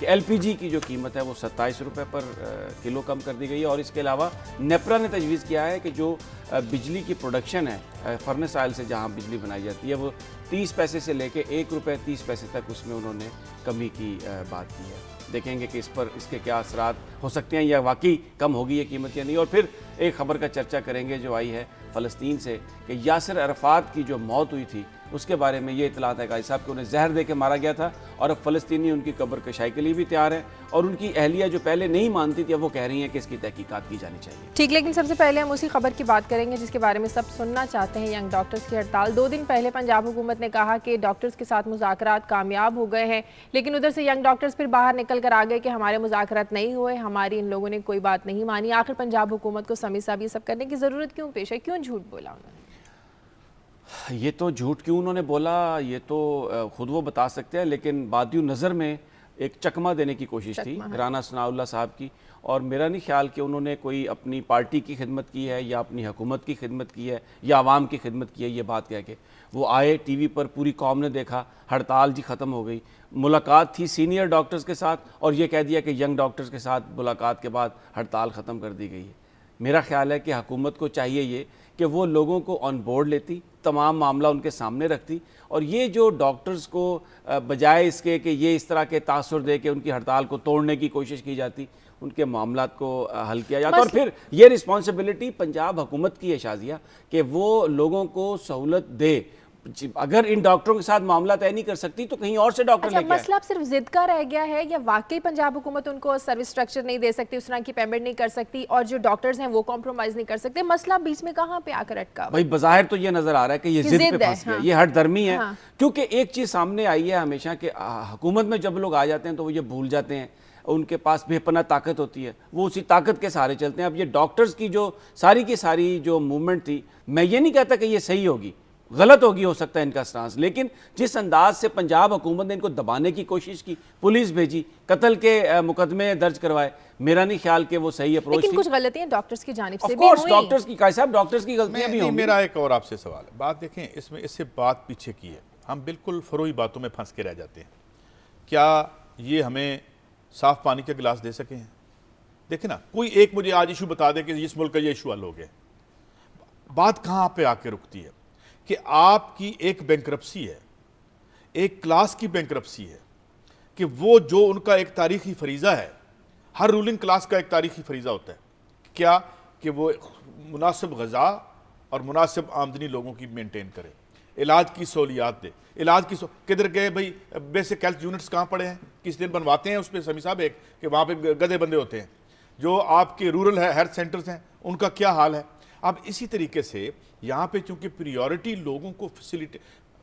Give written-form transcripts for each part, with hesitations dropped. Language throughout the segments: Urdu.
کہ LPG کی جو قیمت ہے وہ 27 روپے پر کلو کم کر دی گئی ہے، اور اس کے علاوہ نیپرا نے تجویز کیا ہے کہ جو بجلی کی پروڈکشن ہے فرنس آئل سے جہاں بجلی بنائی جاتی ہے وہ 30 پیسے سے لے کے 1 روپے 30 پیسے تک اس میں انہوں نے کمی کی بات کی ہے۔ دیکھیں گے کہ اس پر اس کے کیا اثرات ہو سکتے ہیں، یا واقعی کم ہوگی یہ قیمت یا نہیں۔ اور پھر ایک خبر کا چرچا کریں گے جو آئی ہے فلسطین سے، کہ یاسر عرفات کی جو موت ہوئی تھی اس کے بارے میں یہ اطلاعات ہے قاضی صاحب کہ انہیں زہر دے کے مارا گیا تھا، اور اب فلسطینی ان کی قبر کشائی کے لیے بھی تیار ہے، اور ان کی اہلیہ جو پہلے نہیں مانتی تھی اب وہ کہہ رہی ہیں کہ اس کی تحقیقات کی جانی چاہیے۔ ٹھیک، لیکن سب سے پہلے ہم اسی خبر کی بات کریں گے جس کے بارے میں سب سننا چاہتے ہیں، ینگ ڈاکٹرز کی ہڑتال۔ 2 دن پہلے پنجاب حکومت نے کہا کہ ڈاکٹرز کے ساتھ مذاکرات کامیاب ہو گئے ہیں، لیکن ادھر سے ینگ ڈاکٹرز پھر باہر نکل کر آ گئے کہ ہمارے مذاکرات نہیں ہوئے، ہماری ان لوگوں نے کوئی بات نہیں مانی۔ آخر پنجاب حکومت کو سمیع صاحب یہ سب کرنے کی ضرورت کیوں پیش ہے؟ کیوں جھوٹ بولا انہوں نے؟ یہ تو جھوٹ کیوں انہوں نے بولا یہ تو خود وہ بتا سکتے ہیں، لیکن بادیو نظر میں ایک چکمہ دینے کی کوشش تھی رانا ثناء اللہ صاحب کی، اور میرا نہیں خیال کہ انہوں نے کوئی اپنی پارٹی کی خدمت کی ہے یا اپنی حکومت کی خدمت کی ہے یا عوام کی خدمت کی ہے۔ یہ بات کہہ کے وہ آئے ٹی وی پر، پوری قوم نے دیکھا، ہڑتال جی ختم ہو گئی، ملاقات تھی سینئر ڈاکٹرز کے ساتھ، اور یہ کہہ دیا کہ ینگ ڈاکٹرز کے ساتھ ملاقات کے بعد ہڑتال ختم کر دی گئی ہے۔ میرا خیال ہے کہ حکومت کو چاہیے یہ کہ وہ لوگوں کو آن بورڈ لیتی، تمام معاملہ ان کے سامنے رکھتی، اور یہ جو ڈاکٹرز کو بجائے اس کے کہ یہ اس طرح کے تاثر دے کے ان کی ہڑتال کو توڑنے کی کوشش کی جاتی، ان کے معاملات کو حل کیا جاتا۔ اور پھر یہ رسپانسبلٹی پنجاب حکومت کی ہے شازیہ کہ وہ لوگوں کو سہولت دے۔ اگر ان ڈاکٹروں کے ساتھ معاملہ طے نہیں کر سکتی تو کہیں اور سے ڈاکٹر لے کے آئے۔ مسئلہ اب صرف ضد کا رہ گیا ہے یا واقعی پنجاب حکومت ان کو سروس سٹرکچر نہیں دے سکتی، اس طرح کی پیمنٹ نہیں کر سکتی، اور جو ڈاکٹرز ہیں وہ کمپرومائز نہیں کر سکتے؟ مسئلہ بیچ میں کہاں پہ آ کر اٹکا؟ بھائی بظاہر تو یہ نظر آ رہا ہے کہ یہ ضد پہ پھنس گیا، یہ ہٹ درمی ہے، کیونکہ ایک چیز سامنے آئی ہے ہمیشہ کہ حکومت میں جب لوگ آ جاتے ہیں تو وہ یہ بھول جاتے ہیں، ان کے پاس بے پناہ طاقت ہوتی ہے، وہ اسی طاقت کے سہارے چلتے ہیں۔ اب یہ ڈاکٹرز کی جو ساری جو موومنٹ تھی، میں یہ نہیں کہتا کہ یہ صحیح ہوگی، غلط ہوگی ہو سکتا ہے ان کا سٹانس، لیکن جس انداز سے پنجاب حکومت نے ان کو دبانے کی کوشش کی، پولیس بھیجی، قتل کے مقدمے درج کروائے، میرا نہیں خیال کہ وہ صحیح اپروچ تھی۔ لیکن کچھ غلطیاں ڈاکٹرز کی جانب سے بھی ہوئیں۔ ڈاکٹرز کی قائد صاحب ڈاکٹرز کی غلطیاں بھی ہوں گی۔ میرا ایک اور آپ سے سوال ہے، بات دیکھیں اس میں، اس سے بات پیچھے کی ہے، ہم بالکل فروئی باتوں میں پھنس کے رہ جاتے ہیں۔ کیا یہ ہمیں صاف پانی کے گلاس دے سکے ہیں؟ دیکھیں نا، کوئی ایک مجھے آج ایشو بتا دے کہ اس ملک کا یہ ایشو حل ہو گیا۔ بات کہاں پہ آ کے رکتی ہے کہ آپ کی ایک بینکرپسی ہے، ایک کلاس کی بینکرپسی ہے، کہ وہ جو ان کا ایک تاریخی فریضہ ہے، ہر رولنگ کلاس کا ایک تاریخی فریضہ ہوتا ہے، کیا کہ وہ مناسب غذا اور مناسب آمدنی لوگوں کی مینٹین کرے، علاج کی سہولیات دے۔ علاج کی کدھر گئے بھائی؟ بیسک ہیلتھ یونٹس کہاں پڑے ہیں؟ کس دن بنواتے ہیں اس پہ سمیع صاحب ایک کہ وہاں پہ گدھے بندے ہوتے ہیں؟ جو آپ کے رورل ہیلتھ سینٹرز ہیں ان کا کیا حال ہے؟ اب اسی طریقے سے یہاں پہ چونکہ پریورٹی لوگوں کو فیسیلیٹی،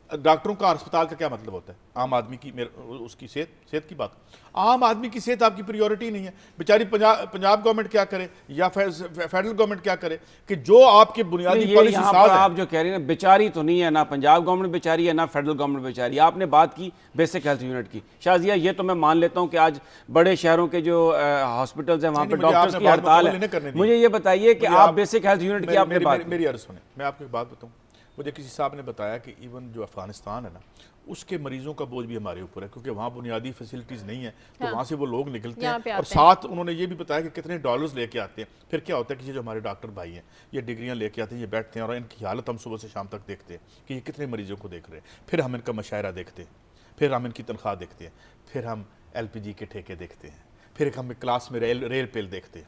ڈاکٹروں کا اسپتال کا کیا مطلب ہوتا ہے؟ عام آدمی کی اس کی صحت کی بات، عام آدمی کی صحت آپ کی پریورٹی نہیں ہے۔ بیچاری پنجاب گورنمنٹ کیا کرے یا فیڈرل گورنمنٹ کیا کرے کہ جو آپ کے بنیادی پالیسی ساز ہے۔ آپ جو کہہ رہے ہیں بیچاری تو نہیں ہے، نہ پنجاب گورنمنٹ بیچاری ہے نہ فیڈرل گورنمنٹ بیچاری۔ آپ نے بات کی بیسک ہیلتھ یونٹ کی، شازیہ یہ تو میں مان لیتا ہوں کہ آج بڑے شہروں کے جو ہاسپٹلز ہیں وہاں پہ ڈاکٹرز کی ہڑتال ہے۔ مجھے یہ بتائیے کہ آپ بیسک ہیلتھ یونٹ کی آپ نے بات، میری عرض سنیں، میں آپ کو ایک بات بتاؤں۔ مجھے کسی صاحب نے بتایا کہ ایون جو افغانستان ہے نا، اس کے مریضوں کا بوجھ بھی ہمارے اوپر ہے، کیونکہ وہاں بنیادی فیسلٹیز نہیں ہیں، تو وہاں سے وہ لوگ نکلتے ہیں، اور ساتھ انہوں نے یہ بھی بتایا کہ کتنے ڈالرز لے کے آتے ہیں۔ پھر کیا ہوتا ہے کہ یہ جو ہمارے ڈاکٹر بھائی ہیں یہ ڈگریاں لے کے آتے ہیں، یہ بیٹھتے ہیں اور ان کی حالت ہم صبح سے شام تک دیکھتے ہیں کہ یہ کتنے مریضوں کو دیکھ رہے ہیں، پھر ہم ان کا مشاہرہ دیکھتے ہیں، پھر ہم ان کی تنخواہ دیکھتے ہیں، پھر ہم LPG کے ٹھیکے دیکھتے ہیں، پھر ہم کلاس میں ریل پیل دیکھتے ہیں،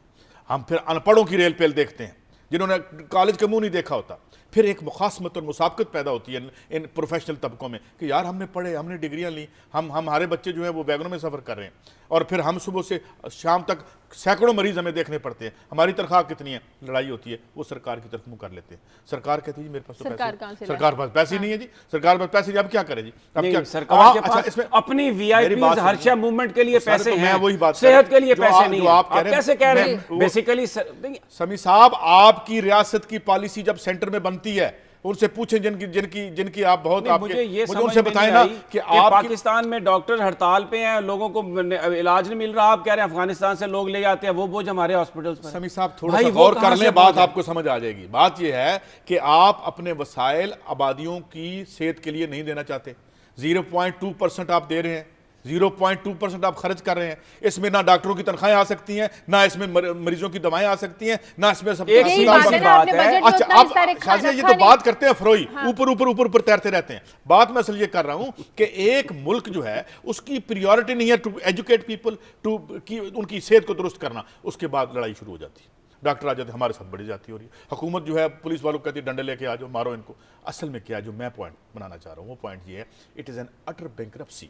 ہم پھر ان پڑھوں کی ریل پیل دیکھتے ہیں جنہوں نے کالج کا منہ نہیں دیکھا ہوتا۔ پھر ایک مخاصمت اور مسابقت پیدا ہوتی ہے ان پروفیشنل طبقوں میں کہ یار ہم نے پڑھے، ہم نے ڈگریاں لی، ہمارے بچے جو ہیں وہ ویگنوں میں سفر کر رہے ہیں، اور پھر ہم صبح سے شام تک سینکڑوں مریض ہمیں دیکھنے پڑتے ہیں، ہماری تنخواہ کتنی ہے؟ لڑائی ہوتی ہے، وہ سرکار کی طرف منہ کر لیتے ہیں۔ سرکار کہتی ہے جی میرے پاس تو پیسے، سرکار پاس پیسے نہیں ہے جی، سرکار پاس پیسے نہیں، اب کیا کرے جی؟ اب کیا سرکار کے پاس اپنی VIP ہر شے موومنٹ کے لیے پیسے ہیں، صحت کے لیے پیسے نہیں ہیں۔ آپ کیسے کہہ رہے ہیں؟ بیسیکلی سمیع صاحب آپ کی ریاست کی پالیسی جب سینٹر میں بنتی ہے، ان سے پوچھیں جن کی آپ بہت آپ کے، مجھے ان سے بتائیں نا کہ آپ پاکستان میں ڈاکٹر ہڑتال پہ ہیں، لوگوں کو علاج نہیں مل رہا، آپ کہہ رہے ہیں افغانستان سے لوگ لے آتے ہیں، وہ بوجھ ہمارے ہاسپٹلز پر۔ سمیع صاحب تھوڑا سا غور کر لیں، بات آپ کو سمجھ آ جائے گی۔ بات یہ ہے کہ آپ اپنے وسائل آبادیوں کی صحت کے لیے نہیں دینا چاہتے، 0.2% آپ دے رہے ہیں، 0.2% آپ خرچ کر رہے ہیں. اس میں نہ ڈاکٹروں کی تنخواہیں آ سکتی ہیں, نہ اس میں مریضوں کی دوائیں آ سکتی ہیں, نہ اس میں سب. اچھا اب شازیہ یہ تو بات کرتے ہیں فروئی, اوپر تیرتے رہتے ہیں. بات میں اصل یہ کر رہا ہوں کہ ایک ملک جو ہے اس کی پریورٹی نہیں ہے ٹو ایجوکیٹ پیپل, ٹو ان کی صحت کو درست کرنا, اس کے بعد لڑائی شروع ہو جاتی ہے. ڈاکٹر آ جاتے ہیں, ہمارے ساتھ بڑی جاتی ہو رہی ہے. حکومت جو ہے پولیس والوں کو کہتی ہے ڈنڈے لے کے آ جاؤ, مارو ان کو. اصل میں کیا جو میں پوائنٹ بنانا چاہ رہا ہوں, وہ پوائنٹ یہ ہے, it is an utter bankruptcy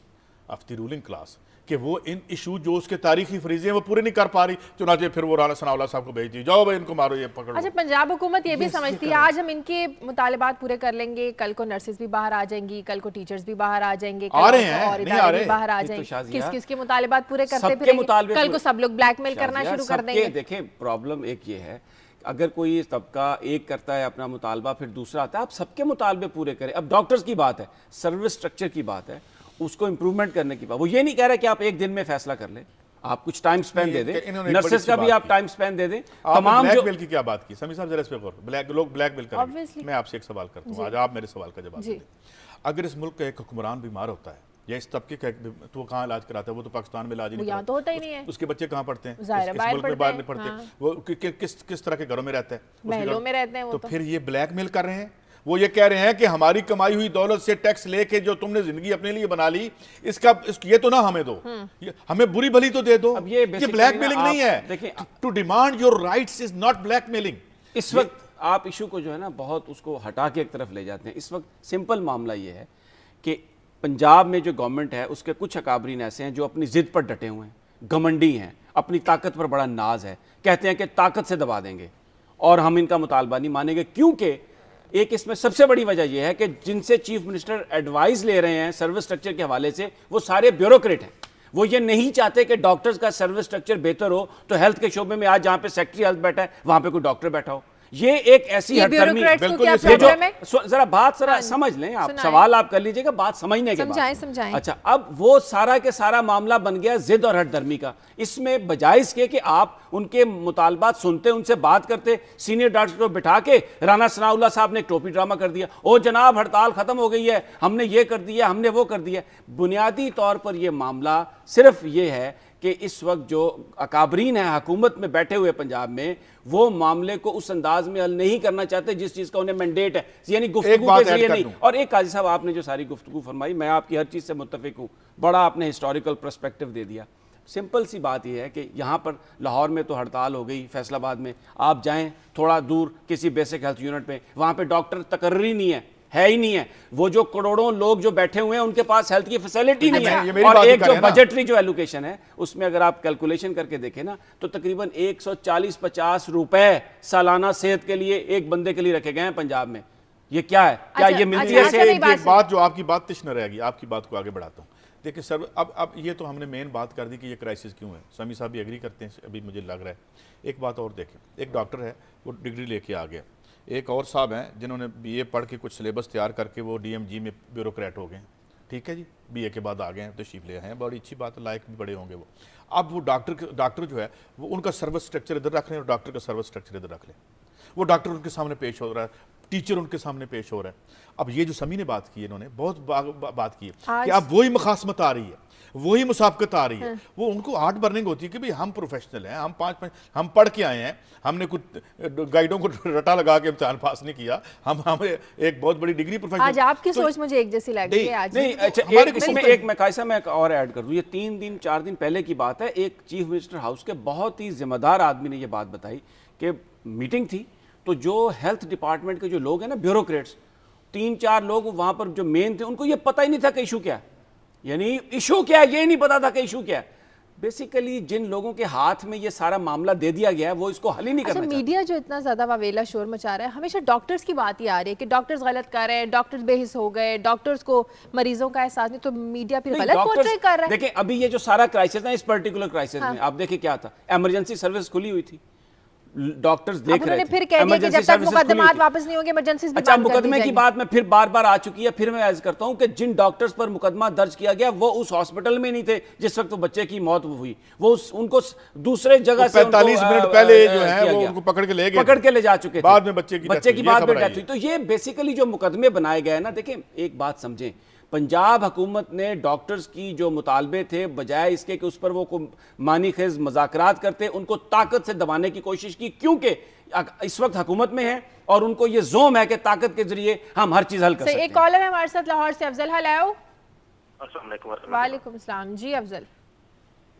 of the ruling class, کہ وہ ان ایشو جو اس کے تاریخی فریضے ہیں وہ پورے نہیں کر پا رہی. چنانچہ پھر وہ رانا ثناء اللہ صاحب کو بھیج دی, جاؤ بھائی ان کو مارو, یہ پکڑو. اچھا پنجاب حکومت یہ بھی سمجھتی ہے آج ہم ان کے مطالبات پورے کر لیں گے, کل کو نرسز بھی باہر آ جائیں گی, کل کو ٹیچرز بھی باہر آ جائیں گے, آ رہے ہیں, اور ادارے بھی باہر آ جائیں گے. کس کے مطالبات پورے کرتے پھریں گے, کل کو سب لوگ بلیک میل کرنا شروع کر دیں گے. دیکھیں پرابلم ایک یہ ہے, اگر کوئی طبقہ ایک کرتا ہے اپنا مطالبہ, پھر دوسرا آتا ہے, آپ سب کے مطالبے پورے کریں. اب ڈاکٹرز کی بات ہے, سروس سٹرکچر کی بات ہے, اس کو امپرومنٹ کرنے کی بات. وہ یہ نہیں کہہ رہا کہ آپ ایک دن میں فیصلہ کر لیں, آپ کچھ ٹائم سپین دے دیں, نرسز کا بھی آپ ٹائم سپین دے دیں. تمام بلیک میل کی کیا بات کی سمی صاحب, ذرا اس پہ غور, لوگ بلیک میل کریں گے. میں آپ سے ایک سوال کرتا ہوں, آج آپ میرے سوال کا جواب دیں. اگر اس ملک کا ایک حکمران بیمار ہوتا ہے یا اس طبقے کا, تو وہ کہاں علاج کراتا ہے؟ وہ تو پاکستان میں علاج نہیں کراتا, تو ہوتا ہی نہیں ہے. اس کے بچے کہاں پڑھتے ہیں؟ اس ملک میں باہر نہیں پڑھتے. وہ کس طرح کے گھروں میں رہتا ہے؟ محلوں میں رہتے ہیں. تو پھر یہ بلیک میل کر رہے ہیں. وہ یہ کہہ رہے ہیں کہ ہماری کمائی ہوئی دولت سے ٹیکس لے کے جو تم نے زندگی اپنے لیے بنا لی, اس کا یہ تو نہ ہمیں دو, ہمیں بری بھلی تو دے دو. یہ بلیک میلنگ نہیں ہے. To demand your rights is not blackmailing. اس وقت آپ ایشو کو جو ہے نا بہت اس کو ہٹا کے ایک طرف لے جاتے ہیں. اس وقت سمپل معاملہ یہ ہے کہ پنجاب میں جو گورنمنٹ ہے اس کے کچھ اکابرین ایسے ہیں جو اپنی ضد پر ڈٹے ہوئے ہیں, گھمنڈی ہیں, اپنی طاقت پر بڑا ناز ہے, کہتے ہیں کہ طاقت سے دبا دیں گے اور ہم ان کا مطالبہ نہیں مانیں گے. کیونکہ ایک اس میں سب سے بڑی وجہ یہ ہے کہ جن سے چیف منسٹر ایڈوائز لے رہے ہیں سروس سٹرکچر کے حوالے سے, وہ سارے بیوروکریٹ ہیں. وہ یہ نہیں چاہتے کہ ڈاکٹرز کا سروس سٹرکچر بہتر ہو, تو ہیلتھ کے شعبے میں آج جہاں پہ سیکٹری ہیلتھ بیٹھا ہے وہاں پہ کوئی ڈاکٹر بیٹھا ہو. یہ ایک ایسی ہٹ درمی, ذرا بات سمجھ لیں آپ, سوال آپ کر لیجئے گا بات سمجھنے کے بعد. اچھا اب وہ سارا کے سارا معاملہ بن گیا ضد اور ہٹ درمی کا. اس میں بجائے اس کے کہ آپ ان کے مطالبات سنتے, ان سے بات کرتے, سینئر ڈاکٹر کو بٹھا کے رانا ثناء اللہ صاحب نے ایک ٹوپی ڈرامہ کر دیا, او جناب ہڑتال ختم ہو گئی ہے, ہم نے یہ کر دیا, ہم نے وہ کر دیا. بنیادی طور پر یہ معاملہ صرف یہ ہے کہ اس وقت جو اکابرین ہیں حکومت میں بیٹھے ہوئے پنجاب میں, وہ معاملے کو اس انداز میں حل نہیں کرنا چاہتے جس چیز کا انہیں مینڈیٹ ہے, یعنی گفتگو کے ذریعے نہیں. اور ایک قاضی صاحب آپ نے جو ساری گفتگو فرمائی, میں آپ کی ہر چیز سے متفق ہوں, بڑا آپ نے ہسٹوریکل پرسپیکٹو دے دیا. سمپل سی بات یہ ہے کہ یہاں پر لاہور میں تو ہڑتال ہو گئی, فیصل آباد میں آپ جائیں تھوڑا دور کسی بیسک ہیلتھ یونٹ پہ, وہاں پہ ڈاکٹر تقرری نہیں ہے ہی نہیں ہے. وہ جو کروڑوں لوگ جو بیٹھے ہوئے ہیں ان کے پاس ہیلتھ کی فیسلٹی نہیں ہے. اور ایک جو بجٹری جو ایلوکیشن ہے اس میں اگر آپ کیلکولیشن کر کے دیکھیں نا, تو تقریباً 140-50 روپے سالانہ صحت کے لیے ایک بندے کے لیے رکھے گئے ہیں پنجاب میں. یہ کیا ہے؟ کیا یہ ملتی ہے؟ ایک بات جو آپ کی بات تشنہ رہے گی, آپ کی بات کو آگے بڑھاتا ہوں. دیکھیں سر, اب یہ تو ہم نے مین بات کر دی کہ یہ کرائسس کیوں ہے. سمی صاحب بھی ایگری کرتے ہیں, ابھی مجھے لگ رہا ہے. ایک بات اور دیکھیں, ایک ڈاکٹر ہے وہ ڈگری لے کے آ گیا, ایک اور صاحب ہیں جنہوں نے بی اے پڑھ کے کچھ سلیبس تیار کر کے وہ ڈی ایم جی میں بیوروکریٹ ہو گئے. ٹھیک ہے جی, بی اے کے بعد آ گئے ہیں, تشریف لے ہیں, بڑی اچھی بات ہے, لائق بھی بڑے ہوں گے وہ. اب وہ ڈاکٹر جو ہے وہ ان کا سروس سٹرکچر ادھر رکھ لیں اور ڈاکٹر کا سروس سٹرکچر ادھر رکھ لیں. وہ ڈاکٹر ان کے سامنے پیش ہو رہا ہے, ٹیچر ان کے سامنے پیش ہو رہا ہے. اب یہ جو سمی نے بات کی, انہوں نے بہت بات کی ہے کہ اب وہی مخاصمت آ رہی ہے, وہی مسابقت آ رہی ہے. وہ ان کو ہارٹ برننگ ہوتی ہے کہ بھئی ہم پروفیشنل ہیں, ہم پڑھ کے آئے ہیں, ہم نے کچھ گائیڈوں کو رٹا لگا کے امتحان پاس نہیں کیا, ہمیں ایک بہت بڑی ڈگری پروفیشنل. آج آپ کی سوچ مجھے ایک جیسی لگ رہی ہے. نہیں اچھا, اس میں ایک میں قائصہ میں اور ایڈ کر دوں, یہ 3-4 دن پہلے کی بات ہے. ایک چیف منسٹر ہاؤس کے بہت ہی ذمہ دار آدمی نے یہ بات بتائی کہ میٹنگ تھی, تو جو ہیلتھ ڈپارٹمنٹ کے جو لوگ ہیں نا بیوروکریٹس, 3-4 لوگ وہاں پر جو مین تھے, ان کو یہ پتہ ہی نہیں تھا کہ ایشو کیا ہے. یعنی ایشو کیا ہے یہ نہیں پتا تھا کہ ایشو کیا ہے. بیسیکلی جن لوگوں کے ہاتھ میں یہ سارا معاملہ دے دیا گیا ہے وہ اس کو حل ہی نہیں کرنا چاہتے. میڈیا جو اتنا زیادہ واویلا شور مچا رہا ہے, ہمیشہ ڈاکٹرز کی بات ہی آ رہی ہے کہ ڈاکٹرز غلط کر رہے ہیں, ڈاکٹرز بے حس ہو گئے, ڈاکٹرز کو مریضوں کا احساس نہیں, تو میڈیا پھر غلط پورٹری کر رہا ہے. دیکھیں ابھی یہ جو سارا کرائسس ہے, اس پرٹیکولر کرائسس میں آپ دیکھیں کیا تھا, ایمرجنسی سروس کھلی ہوئی تھی, ڈاکٹرز دیکھ رہے تھے. پھر کہہ دیا کہ جب تک مقدمات واپس نہیں ہوں گے ایمرجنسیز بھی. اچھا, مقدمے کی بات میں پھر بار بار آ چکی ہے, پھر میں عرض کرتا ہوں کہ جن ڈاکٹرز پر مقدمہ درج کیا گیا وہ اس ہاسپٹل میں نہیں تھے جس وقت بچے کی موت ہوئی, وہ ان کو دوسرے جگہ سے 45 منٹ پہلے جو ہے وہ ان کو پکڑ کے لے جا چکے بعد میں بچے کی بعد میں ڈیتھ ہوئی. تو یہ بیسیکلی جو مقدمے بنائے گئے ہیں نا, دیکھیں ایک بات سمجھیں, پنجاب حکومت نے ڈاکٹرز کی جو مطالبے تھے بجائے اس کے کہ اس پر وہ معنی خیز مذاکرات کرتے ان کو طاقت سے دبانے کی کوشش کی، کیونکہ اس وقت حکومت میں ہیں اور ان کو یہ زوم ہے کہ طاقت کے ذریعے ہم ہر چیز حل کر سکتے ہیں۔ ایک کالر ہے ہمارے ساتھ لاہور سے، افضل ہلاؤ۔ السلام علیکم۔ وعلیکم السلام جی افضل۔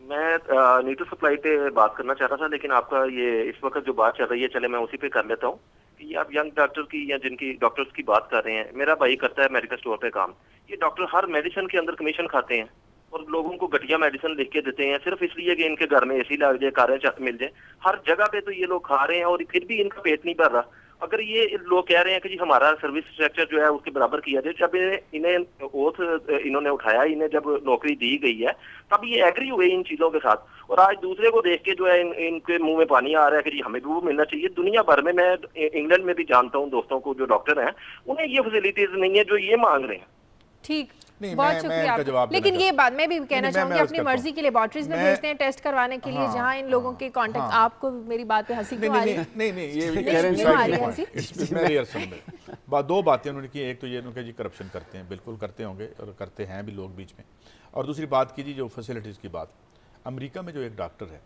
میں نیٹو سپلائی پہ بات کرنا چاہ رہا تھا، لیکن آپ کا یہ اس وقت جو بات چل رہی ہے چلے میں اسی پہ کر لیتا ہوں کہ یہ آپ ینگ ڈاکٹر کی یا جن کی ڈاکٹرز کی بات کر رہے ہیں، میرا بھائی کرتا ہے میڈیکل اسٹور پہ کام، یہ ڈاکٹر ہر میڈیسن کے اندر کمیشن کھاتے ہیں اور لوگوں کو گھٹیا میڈیسن لکھ کے دیتے ہیں صرف اس لیے کہ ان کے گھر میں اے سی لگ جائے، کاریں مل جائیں، ہر جگہ پہ تو یہ لوگ کھا رہے ہیں اور پھر بھی ان کا پیٹ نہیں بھر رہا۔ اگر یہ لوگ کہہ رہے ہیں کہ جی ہمارا سروس اسٹرکچر جو ہے اس کے برابر کیا جائے، جب انہیں اوتھ انہوں نے اٹھایا، انہیں جب نوکری دی گئی ہے تب یہ ایگری ہوئے ان چیزوں کے ساتھ، اور آج دوسرے کو دیکھ کے جو ہے ان کے منہ میں پانی آ رہا ہے کہ جی ہمیں بھی وہ ملنا چاہیے۔ دنیا بھر میں انگلینڈ میں بھی جانتا ہوں دوستوں کو جو ڈاکٹر ہیں، انہیں یہ فیسلٹیز نہیں ہے جو یہ مانگ رہے ہیں۔ ٹھیک، بہت شکریہ آپ۔ لیکن یہ بات میں بھی کہنا چاہوں گی اپنی مرضی کی لیبارٹریز میں بھیجتے ہیں ٹیسٹ کروانے کے لیے، جہاں ان لوگوں کے کانٹیکٹ، آپ کو میری بات پہ ہنسی کیوں آ رہی ہے؟ نہیں یہ دو باتیں انہوں نے کی، ایک تو یہ کہ جی کرپشن کرتے ہیں، بالکل کرتے ہوں گے اور کرتے ہیں بھی لوگ بیچ میں، اور دوسری بات کی جی جو فیسلٹیز کی بات، امریکہ میں جو ایک ڈاکٹر ہے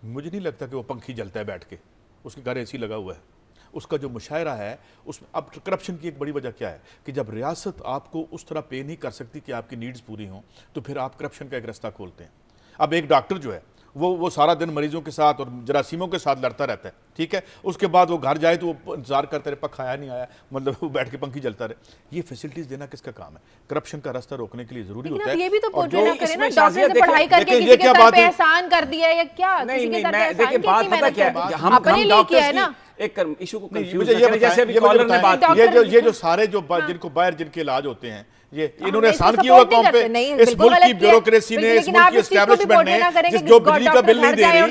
مجھے نہیں لگتا کہ وہ پنکھی جلتا ہے بیٹھ کے، اس کے گھر اے سی لگا ہوا ہے، اس کا جو مشاعرہ ہے اس میں اب کرپشن کی ایک بڑی وجہ کیا ہے کہ جب ریاست آپ کو اس طرح پے نہیں کر سکتی کہ آپ کی نیڈز پوری ہوں تو پھر آپ کرپشن کا ایک رستہ کھولتے ہیں۔ اب ایک ڈاکٹر جو ہے وہ سارا دن مریضوں کے ساتھ اور جراثیموں کے ساتھ لڑتا رہتا ہے، ٹھیک ہے، اس کے بعد وہ گھر جائے تو وہ انتظار کرتا رہے پکا آیا نہیں آیا، مطلب وہ بیٹھ کے پنکھی جلتا رہے۔ یہ فیسلٹیز دینا کس کا کام ہے؟ کرپشن کا راستہ روکنے کے لیے ضروری ہوتا ہے۔ یہ بھی تو پورٹرے نہ کریں نا، ڈاکٹر سے پڑھائی کر کے کسی کے سر پہ احسان کر دیا یا کیا؟ کسی کے سر پہ احسان کی اتنی محنت کر دی، اپنے لیے کیا ہے نا۔ ایک ایشو کو کنفیوز نہ کریں، جیسے ابھی کالر نے بات کی، یہ جو سارے جو جن کو باہر جن کے علاج ہوتے ہیں یہ انہوں نے آسان کیا ہوا قوم پہ، اس ملک کی بیوروکریسی نے، اس ملک کی اسٹیبلشمنٹ نے جو بجلی کا بل نہیں دے رہی۔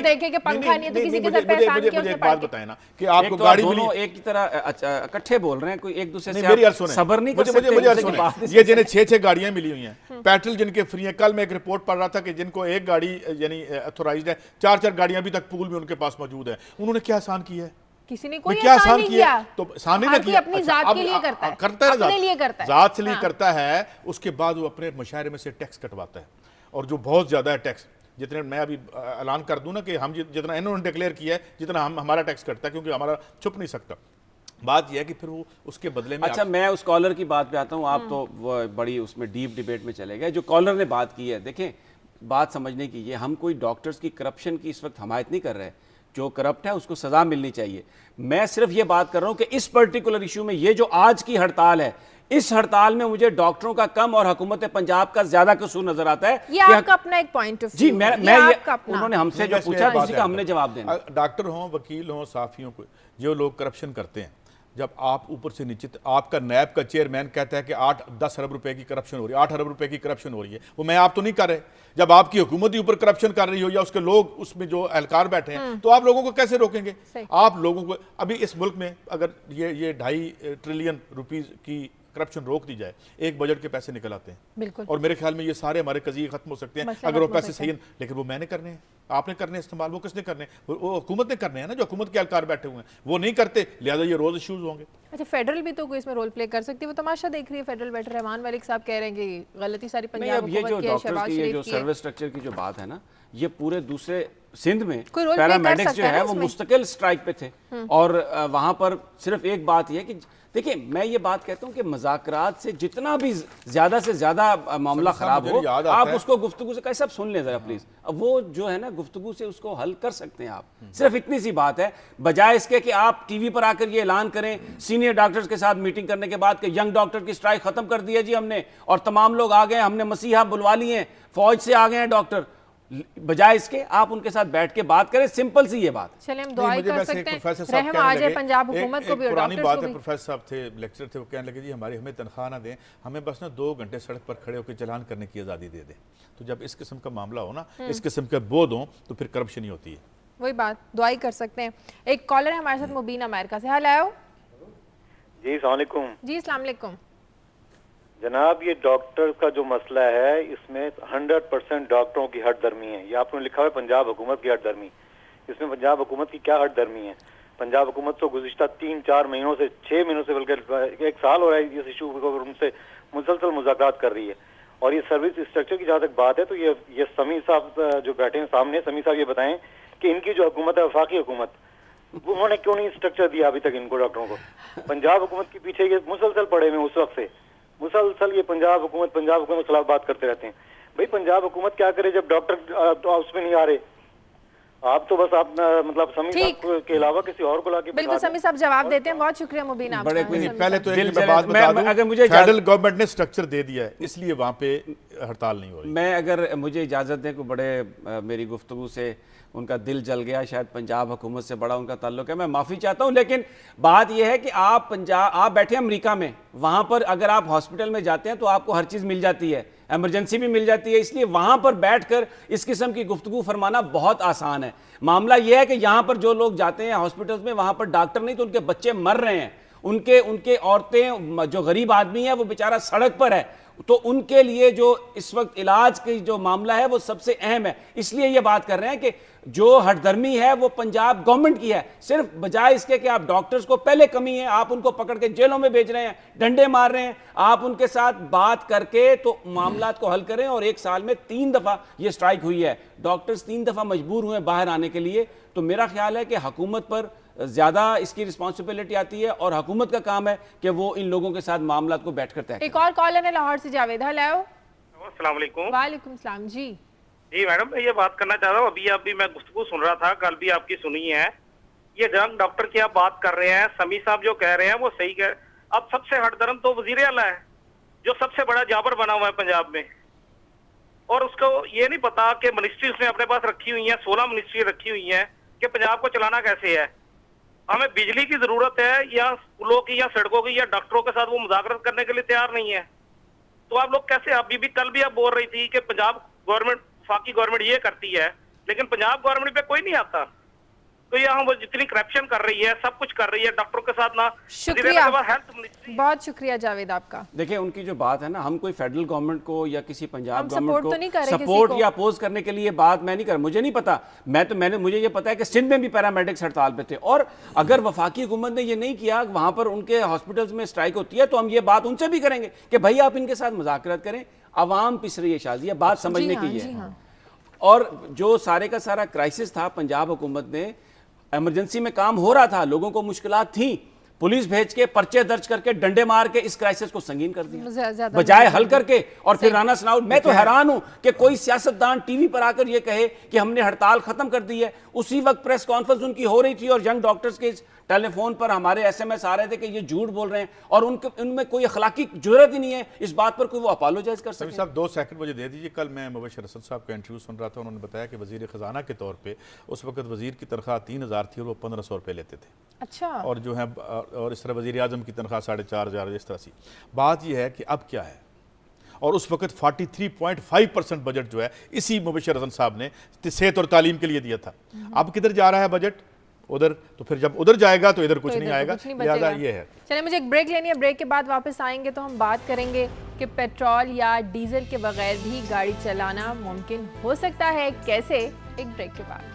مجھے ایک بات بتائیں نا کہ آپ کو گاڑی ملی، ایک کی طرح اکٹھے بول رہے ہیں، کوئی ایک دوسرے سے صبر نہیں کر سکتے۔ مجھے سنیں، یہ جنہیں 6 گاڑیاں ملی ہوئی ہیں، پیٹرول جن کے فری ہیں، کل میں ایک رپورٹ پڑھ رہا تھا کہ جن کو ایک گاڑی یعنی اتھورائزڈ ہے، 4 گاڑیاں ابھی تک پول میں ان کے پاس موجود ہیں، انہوں نے کیا آسان کیا ہے؟ کسی نے کوئی آسان نہیں کیا، تو آسان نہیں کیا، اپنی ذات کے لیے کرتا ہے، اپنے لیے کرتا ہے، ذات سے لیے کرتا ہے، اس کے بعد وہ اپنے مشاعرے میں سے ٹیکس کٹواتا ہے، اور جو بہت زیادہ ہے ٹیکس، جتنے میں ابھی اعلان کر دوں نا کہ ہم جتنا انہوں نے ڈکلیئر کیا ہے جتنا ہمارا ٹیکس کٹتا ہے، کیونکہ ہمارا چھپ نہیں سکتا۔ بات یہ ہے کہ پھر وہ اس کے بدلے میں اچھا میں اس کالر کی بات پہ آتا ہوں، آپ تو وہ بڑی اس میں ڈیپ ڈیبیٹ میں چلے گئے۔ جو کالر نے بات کی ہے، دیکھیں بات سمجھنے کی، یہ ہم کوئی ڈاکٹرز کی کرپشن کی اس وقت حمایت نہیں کر رہے، جو کرپٹ ہے اس کو سزا ملنی چاہیے۔ میں صرف یہ بات کر رہا ہوں کہ اس پرٹیکولر ایشو میں یہ جو آج کی ہڑتال ہے، اس ہڑتال میں مجھے ڈاکٹروں کا کم اور حکومت پنجاب کا زیادہ قصور نظر آتا ہے۔ یہ آپ کا اپنا ایک پوائنٹ آف جی، میں انہوں نے ہم سے جو پوچھا اسی کا ہم نے جواب دینا۔ ڈاکٹر ہوں، وکیل ہوں، صحافیوں کو، جو لوگ کرپشن کرتے ہیں، جب آپ اوپر سے نیچے، آپ کا نیب کا چیئرمین کہتا ہے کہ 8-10 ارب روپے کی کرپشن ہو رہی ہے، 8 ارب روپے کی کرپشن ہو رہی ہے، وہ میں آپ تو نہیں کر رہے۔ جب آپ کی حکومت ہی اوپر کرپشن کر رہی ہو یا اس کے لوگ اس میں جو اہلکار بیٹھے ہیں، تو آپ لوگوں کو کیسے روکیں گے؟ آپ لوگوں کو ابھی اس ملک میں اگر یہ 2.5 ٹریلین روپیز کی کرپشن روک دی جائے، ایک بجٹ کے پیسے نکل آتے ہیں، بالکل، اور میرے خیال میں یہ سارے ہمارے قضیے ختم ہو سکتے ہیں اگر وہ پیسے صحیح ہیں، لیکن وہ میں نے کرنے ہیں، آپ نے کرنے استعمال، وہ کس نے کرنے؟ وہ حکومت نے کرنے ہیں نا، جو حکومت کے اہلکار بیٹھے ہوئے ہیں وہ نہیں کرتے، لہٰذا یہ روز ایشوز ہوں گے۔ اچھا فیڈرل بھی تو کوئی اس میں رول پلے کر سکتی ہے، وہ تماشا دیکھ رہی ہے فیڈرل بیٹھ رحمان ملک صاحب کہہ رہے ہیں کہ غلطی ساری پنجاب حکومت کی ہے، شہباز شریف کی ہے۔ یہ جو سروس اسٹرکچر کی جو بات ہے نا، یہ پورے دوسرے سندھ میں کوئی رول پلے کر پیرامیڈکس جو سکتا ہے ہے وہ مستقل سٹرائک پہ تھے، اور وہاں پر صرف ایک بات یہ ہے کہ دیکھیں میں یہ بات کہتا ہوں کہ مذاکرات سے جتنا بھی زیادہ سے زیادہ معاملہ خراب ہو، آپ اس کو گفتگو سے سب سن لیں ذرا پلیز، وہ جو ہے نا گفتگو سے اس کو حل کر سکتے ہیں آپ، صرف اتنی سی بات ہے، بجائے اس کے کہ آپ ٹی وی پر آ کر یہ اعلان کریں سینئر ڈاکٹرز کے ساتھ میٹنگ کرنے کے بعد کہ ینگ ڈاکٹر کی اسٹرائک ختم کر دی ہے جی ہم نے، اور تمام لوگ آ گئے، ہم نے مسیحا بلوا لیے ہیں، فوج سے آ گئے ہیں ڈاکٹر، بجائے اس کے آپ ان کے ساتھ بیٹھ کے بات کریں، سمپل سی یہ بات۔ چلیں ہم دعائیں کر سکتے ہیں، رحم آ جائے پنجاب حکومت کو بھی اور ڈاکٹرز کو بھی۔ پروفیسر صاحب تھے، لیکچر تھے، وہ کہنے لگے جی ہمیں تنخواہ نہ دیں، ہمیں بس نا 2 گھنٹے سڑک پر کھڑے ہو کے چلان کرنے کی آزادی دے دیں۔ تو جب اس قسم کا معاملہ ہو نا، اس قسم کے بودھ ہوں تو پھر کرپشن ہی ہوتی ہے۔ وہی بات، دعائیں کر سکتے ہیں۔ ایک کالر ہے ہمارے ساتھ مبین امریکہ سے، ہیلو جی السلام علیکم۔ جی السلام علیکم جناب، یہ ڈاکٹر کا جو مسئلہ ہے اس میں 100% ڈاکٹروں کی ہٹ درمی ہے، یہ آپ نے لکھا ہوا ہے پنجاب حکومت کی ہٹ درمی، اس میں پنجاب حکومت کی کیا ہٹ درمی ہے؟ پنجاب حکومت تو گزشتہ 3-4 مہینوں سے 6 مہینوں سے بلکہ 1 سال ہو رہا ہے اس ایشو کو ان سے مسلسل مذاکرات کر رہی ہے. اور یہ سروس اسٹرکچر کی جہاں تک بات ہے تو یہ سمیع صاحب جو بیٹھے ہیں سامنے, سمیع صاحب یہ بتائیں کہ ان کی جو حکومت ہے وفاقی حکومت, انہوں نے کیوں نہیں اسٹرکچر دیا ابھی تک ان کو ڈاکٹروں کو. پنجاب حکومت کے پیچھے یہ مسلسل پڑے ہوئے اس وقت سے, مسلسل یہ پنجاب حکومت کے خلاف بات کرتے رہتے ہیں. بھائی پنجاب حکومت کیا کرے جب ڈاکٹر اس میں نہیں آ رہے؟ آپ تو بس آپ مطلب سمیع صاحب کے علاوہ کسی اور کو لا کے بالکل سمیع صاحب جواب دیتے ہیں. بہت شکریہ مبین آپ کا. پہلے تو ایک بات بتا دوں, فیڈرل گورنمنٹ نے سٹرکچر دے دیا ہے اس لیے وہاں پہ ہڑتال نہیں ہو رہی. میں اگر مجھے اجازت دیں, کو بڑے میری گفتگو سے ان کا دل جل گیا, شاید پنجاب حکومت سے بڑا ان کا تعلق ہے, میں معافی چاہتا ہوں. لیکن بات یہ ہے کہ آپ بیٹھے امریکہ میں, وہاں پر اگر آپ ہاسپٹل میں جاتے ہیں تو آپ کو ہر چیز مل جاتی ہے, ایمرجنسی بھی مل جاتی ہے, اس لیے وہاں پر بیٹھ کر اس قسم کی گفتگو فرمانا بہت آسان ہے. معاملہ یہ ہے کہ یہاں پر جو لوگ جاتے ہیں ہاسپٹلز میں, وہاں پر ڈاکٹر نہیں تو ان کے بچے مر رہے ہیں, ان کے عورتیں جو غریب آدمی ہے وہ بیچارہ سڑک پر ہے, تو ان کے لیے جو اس وقت علاج کی جو معاملہ ہے وہ سب سے اہم ہے. اس لیے یہ بات کر رہے ہیں کہ جو ہٹ درمی ہے وہ پنجاب گورنمنٹ کی ہے, صرف بجائے اس کے کہ آپ ڈاکٹرز کو پہلے کمی ہے, آپ ان کو پکڑ کے جیلوں میں بھیج رہے ہیں, ڈنڈے مار رہے ہیں, آپ ان کے ساتھ بات کر کے تو معاملات کو حل کریں. اور 1 سال میں 3 دفعہ یہ سٹرائک ہوئی ہے, ڈاکٹرز 3 دفعہ مجبور ہوئے باہر آنے کے لیے. تو میرا خیال ہے کہ حکومت پر زیادہ اس کی رسپانسبلٹی آتی ہے اور حکومت کا کام ہے کہ وہ ان لوگوں کے ساتھ معاملات کو بیٹھ کر طے کرے. ایک اور کالر ہے لاہور سے, جاوید. ہیلو, السلام علیکم. وعلیکم السلام. جی میڈم, میں یہ بات کرنا چاہ رہا ہوں, ابھی میں گفتگو سن رہا تھا, کل بھی آپ کی سنی ہے, یہ جنگ ڈاکٹر کی آپ بات کر رہے ہیں, سمیع صاحب جو کہہ رہے ہیں وہ صحیح کہہ رہے ہیں. اب سب سے ہٹ درم تو وزیر اعلیٰ ہے جو سب سے بڑا جابر بنا ہوا ہے پنجاب میں, اور اس کو یہ نہیں پتا کہ منسٹری اس نے اپنے پاس رکھی ہوئی ہیں, 16 منسٹری رکھی ہوئی ہیں کہ پنجاب کو چلانا کیسے ہے. ہمیں بجلی کی ضرورت ہے یا پلوں کی یا سڑکوں کی, یا ڈاکٹروں کے ساتھ وہ مذاکرات کرنے کے لیے تیار نہیں ہے. تو آپ لوگ کیسے, ابھی بھی کل بھی آپ بول رہی تھی کہ پنجاب گورنمنٹ, وفاقی گورنمنٹ یہ کرتی ہے, لیکن پنجاب گورنمنٹ پہ کوئی نہیں آتا. تو یہاں وہ جتنی کرپشن کر رہی ہے, سب کچھ کر رہی ہے ڈاکٹروں کے ساتھ. نہ شکریہ, بہت شکریہ جاوید آپ کا. دیکھیں ان کی جو بات ہے نا, ہم کوئی فیڈرل گورنمنٹ کو یا کسی پنجاب گورنمنٹ کو سپورٹ یا اپوز کرنے کے لیے بات میں نہیں کر, مجھے نہیں پتا. مجھے یہ پتا ہے کہ سندھ میں بھی پیرامیڈکس ہڑتال پہ تھے, اور اگر وفاقی حکومت نے یہ نہیں کیا, وہاں پر ان کے ہاسپٹلز میں اسٹرائک ہوتی ہے, تو ہم یہ بات ان سے بھی کریں گے کہ بھائی آپ ان کے ساتھ مذاکرات کریں. عوام پس رہی ہے شازیہ, بات سمجھنے کی ہے. اور جو سارے کا سارا کرائسس تھا, پنجاب حکومت نے ایمرجنسی میں کام ہو رہا تھا, لوگوں کو مشکلات تھیں, پولیس بھیج کے پرچے درج کر کے ڈنڈے مار کے اس کرائسس کو سنگین کر دیا بجائے حل کر کے. اور پھر رانا ثناء, میں تو حیران ہوں کہ کوئی سیاستدان ٹی وی پر آ کر یہ کہے کہ ہم نے ہڑتال ختم کر دی ہے. اسی وقت پریس کانفرنس ان کی ہو رہی تھی اور ینگ ڈاکٹرز کے ٹیلی فون پر ہمارے SMS آ رہے تھے کہ یہ جھوٹ بول رہے ہیں, اور ان میں کوئی اخلاقی جرات ہی نہیں ہے اس بات پر کوئی وہ اپالوجائز کر سکے. صاحب 2 سیکنڈ مجھے دے دیجیے. کل میں مبشر حسن صاحب کا انٹرویو سن رہا تھا, انہوں نے بتایا کہ وزیر خزانہ کے طور پہ اس وقت وزیر کی تنخواہ 3000 تھی اور وہ 1500 روپے لیتے تھے. اچھا. اور جو ہے, اور اس طرح وزیر اعظم کی تنخواہ 4500 اس طرح سی. بات یہ ہے کہ اب کیا ہے, اور اس وقت 43.5% بجٹ جو ہے اسی مبشر حسن صاحب نے صحت اور تعلیم کے لیے دیا تھا. اب کدھر جا رہا ہے بجٹ؟ ادھر. تو پھر جب ادھر جائے گا تو ادھر کچھ نہیں آئے گا, لہٰذا یہ ہے. چلیں مجھے ایک بریک لینی ہے, بریک کے بعد واپس آئیں گے تو ہم بات کریں گے کہ پیٹرول یا ڈیزل کے بغیر بھی گاڑی چلانا ممکن ہو سکتا ہے کیسے, ایک بریک کے بعد.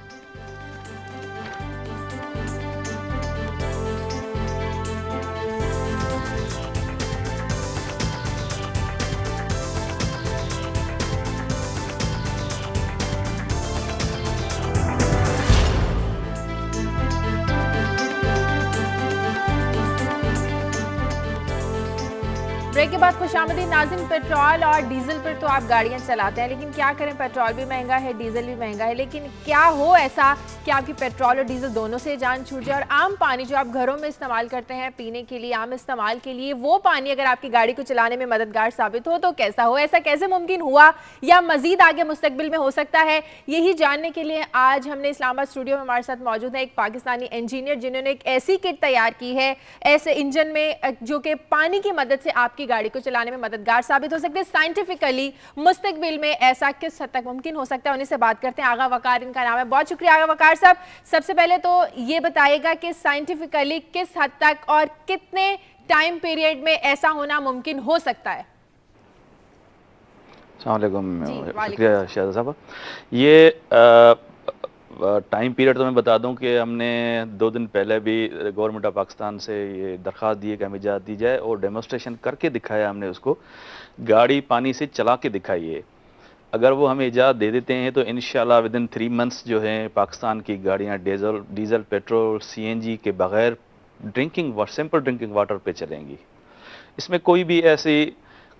بریک کے بعد خوش آمدید ناظرین. پیٹرول اور ڈیزل پر تو آپ گاڑیاں چلاتے ہیں, لیکن کیا کریں, پیٹرول بھی مہنگا ہے, ڈیزل بھی مہنگا ہے. لیکن کیا ہو ایسا کہ آپ کی پیٹرول اور ڈیزل دونوں سے جان چھوٹ جائے, اور عام پانی جو آپ گھروں میں استعمال کرتے ہیں پینے کے لیے, عام استعمال کے لیے, وہ پانی اگر آپ کی گاڑی کو چلانے میں مددگار ثابت ہو تو کیسا ہو, ایسا کیسے ممکن ہوا یا مزید آگے مستقبل میں ہو سکتا ہے, یہی جاننے کے لیے آج ہم نے اسلام آباد اسٹوڈیو میں ہمارے ساتھ موجود ہے ایک پاکستانی انجینئر, جنہوں نے ایک ایسی کٹ تیار کی ہے ایسے انجن میں جو کہ پانی کی مدد سے آپ کی گاڑی کو چلانے میں مددگار ثابت ہو سکتے ہیں. سائنٹیفکلی مستقبل میں ایسا کس حد تک ممکن ہو سکتا ہے, انہیں سے بات کرتے ہیں. آغا وقار ان کا نام ہے. بہت شکریہ آغا وقار صاحب. سب سے پہلے تو یہ بتائیے گا کہ سائنٹیفکلی کس حد تک اور کتنے ٹائم پیریڈ میں ایسا ہونا ممکن ہو سکتا ہے. السلام علیکم, شکریہ شہزاد صاحب. یہ ٹائم پیریڈ تو میں بتا دوں کہ ہم نے 2 دن پہلے بھی گورنمنٹ آف پاکستان سے یہ درخواست دی ہے کہ ہمیں اجازت دی جائے اور ڈیمونسٹریشن کر کے دکھایا ہم نے اس کو, گاڑی پانی سے چلا کے دکھائی ہے. اگر وہ ہمیں اجازت دے دیتے ہیں تو انشاءاللہ ودن 3 منتھس جو ہیں پاکستان کی گاڑیاں ڈیزل پیٹرول CNG کے بغیر سمپل ڈرنکنگ واٹر پہ چلیں گی. اس میں کوئی بھی ایسی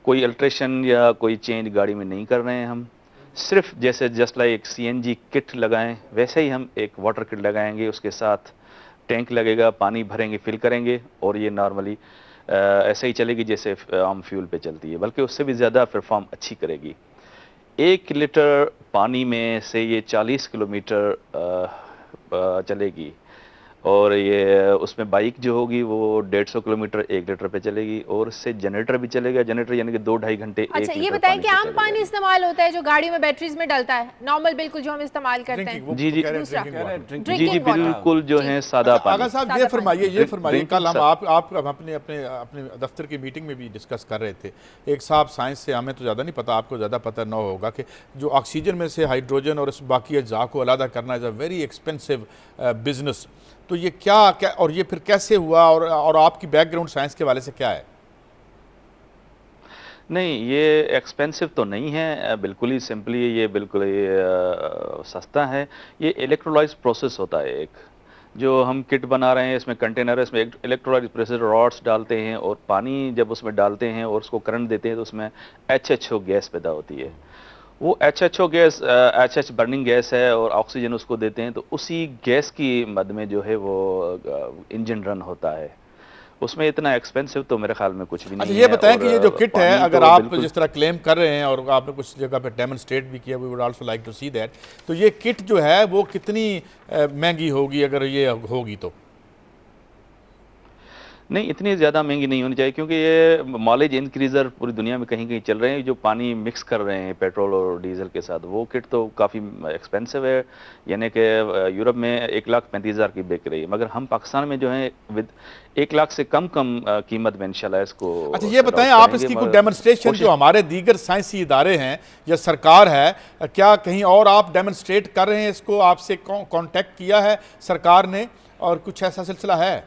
کوئی الٹریشن یا کوئی چینج گاڑی میں نہیں کر رہے ہیں ہم, صرف جیسے جسٹ لائک CNG کٹ لگائیں ویسے ہی ہم ایک واٹر کٹ لگائیں گے, اس کے ساتھ ٹینک لگے گا, پانی بھریں گے, فل کریں گے, اور یہ نارملی ایسے ہی چلے گی جیسے عام فیول پہ چلتی ہے, بلکہ اس سے بھی زیادہ پرفارم اچھی کرے گی. 1 لیٹر پانی میں سے یہ 40 کلومیٹر چلے گی, اور یہ اس میں بائک جو ہوگی وہ 150 کلومیٹر 1 لیٹر پہ چلے گی, اور اس سے جنریٹر بھی چلے گا, جنریٹر یعنی کہ 2-2.5 گھنٹے. اچھا یہ بتائیں کہ عام پانی استعمال ہوتا ہے جو گاڑی میں بیٹریز میں ڈلتا ہے, نارمل بالکل جو ہم استعمال کرتے ہیں؟ جی Drinking water. بالکل جو ہے سادہ پانی. آغا صاحب یہ فرمائیے کل ہم آپ اپنے دفتر کی میٹنگ میں بھی ڈسکس کر رہے تھے, ایک صاحب سائنس سے, ہمیں تو زیادہ نہیں پتا, آپ کو زیادہ پتہ نہ ہوگا, کہ جو آکسیجن میں سے ہائیڈروجن اور اس باقی اجزاء کو علیحدہ کرنا از اے ویری ایکسپینسو بزنس. تو یہ کیا اور یہ پھر کیسے ہوا, اور آپ کی بیک گراؤنڈ سائنس کے حوالے سے کیا ہے؟ نہیں, یہ ایکسپینسو تو نہیں ہے, بالکل ہی سمپلی یہ بالکل سستا ہے. یہ الیکٹرولائز پروسیس ہوتا ہے ایک, جو ہم کٹ بنا رہے ہیں, اس میں کنٹینر ہے, اس میں الیکٹرولائز پروسیس راڈس ڈالتے ہیں, اور پانی جب اس میں ڈالتے ہیں اور اس کو کرنٹ دیتے ہیں تو اس میں HHO گیس پیدا ہوتی ہے. وہ HHO gas HH burning gas ہے, اور آکسیجن اس کو دیتے ہیں, تو اسی گیس کی مد میں جو ہے وہ انجن رن ہوتا ہے. اس میں اتنا ایکسپینسو تو میرے خیال میں کچھ بھی نہیں ہے. یہ بتائیں کہ یہ جو کٹ ہے, اگر آپ جس طرح کلیم کر رہے ہیں اور آپ نے کچھ جگہ پہ ڈیمونسٹریٹ بھی کیا, we would also like to see that, تو یہ کٹ جو ہے وہ کتنی مہنگی ہوگی اگر یہ ہوگی تو؟ نہیں, اتنی زیادہ مہنگی نہیں ہونی چاہیے, کیونکہ یہ مائلیج انکریزر پوری دنیا میں کہیں کہیں چل رہے ہیں جو پانی مکس کر رہے ہیں پیٹرول اور ڈیزل کے ساتھ. وہ کٹ تو کافی ایکسپینسو ہے, یعنی کہ یورپ میں 1,35,000 کی بک رہی ہے, مگر ہم پاکستان میں جو ہیں 1 لاکھ سے کم قیمت میں انشاءاللہ اس کو. اچھا یہ بتائیں, آپ اس کی کوئی ڈیمونسٹریشن جو ہمارے دیگر سائنسی ادارے ہیں یا سرکار ہے, کیا کہیں اور آپ ڈیمونسٹریٹ کر رہے ہیں اس کو, آپ سے کانٹیکٹ کیا ہے سرکار نے, اور کچھ ایسا سلسلہ ہے؟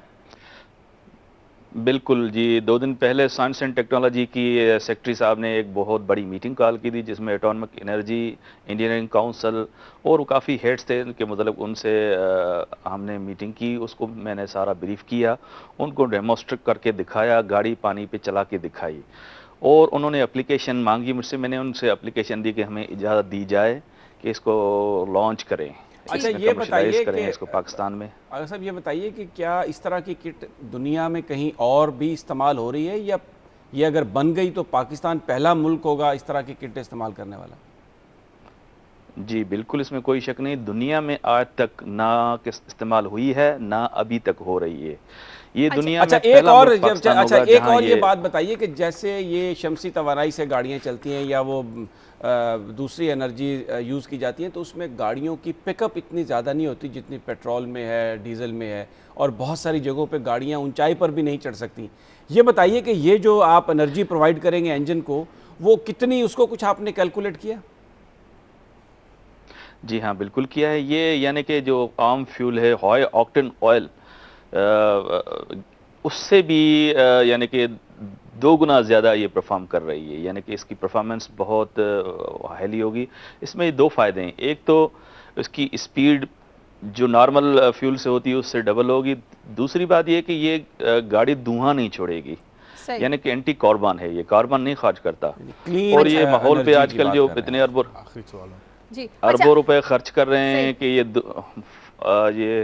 بالکل جی, 2 دن پہلے سائنس اینڈ ٹیکنالوجی کی سیکرٹری صاحب نے ایک بہت بڑی میٹنگ کال کی تھی, جس میں اٹامک انرجی انجینئرنگ کاؤنسل اور کافی ہیڈز تھے ان کے, مطلب ان سے ہم نے میٹنگ کی, اس کو میں نے سارا بریف کیا, ان کو ڈیمونسٹریٹ کر کے دکھایا, گاڑی پانی پہ چلا کے دکھائی, اور انہوں نے اپلیکیشن مانگی مجھ سے, میں نے ان سے اپلیکیشن دی کہ ہمیں اجازت دی جائے کہ اس کو لانچ کریں. اچھا یہ بتائیے کہ اس کو پاکستان میں, اگر صاحب یہ بتائیے کہ کیا اس طرح کی کٹ دنیا میں کہیں اور بھی استعمال ہو رہی ہے, یا یہ اگر بن گئی تو پاکستان پہلا ملک ہوگا اس طرح کی کٹ استعمال کرنے والا؟ جی بالکل, اس میں کوئی شک نہیں, دنیا میں آج تک نہ استعمال ہوئی ہے نہ ابھی تک ہو رہی ہے یہ دنیا میں. ایک اور یہ بات بتائیے کہ جیسے یہ شمسی توانائی سے گاڑیاں چلتی ہیں یا وہ دوسری انرجی یوز کی جاتی ہیں, تو اس میں گاڑیوں کی پک اپ اتنی زیادہ نہیں ہوتی جتنی پیٹرول میں ہے, ڈیزل میں ہے, اور بہت ساری جگہوں پہ گاڑیاں اونچائی پر بھی نہیں چڑھ سکتی. یہ بتائیے کہ یہ جو آپ انرجی پرووائڈ کریں گے انجن کو, وہ کتنی, اس کو کچھ آپ نے کیلکولیٹ کیا؟ جی ہاں بالکل کیا ہے. یہ یعنی کہ جو عام فیول ہے ہائی آکٹین آئل, اس سے بھی یعنی کہ 2 گنا زیادہ یہ پرفارم کر رہی ہے, یعنی کہ اس کی پرفارمنس بہت ہائیلی ہوگی. اس میں 2 فائدے ہیں, ایک تو اس کی اسپیڈ جو نارمل فیول سے ہوتی ہے اس سے ڈبل ہوگی, دوسری بات یہ کہ یہ گاڑی دھواں نہیں چھوڑے گی, یعنی کہ اینٹی کاربن ہے, یہ کاربن نہیں خارج کرتا, اور یہ ماحول پہ آج کل جو اتنے اربوں روپے خرچ کر رہے ہیں کہ یہ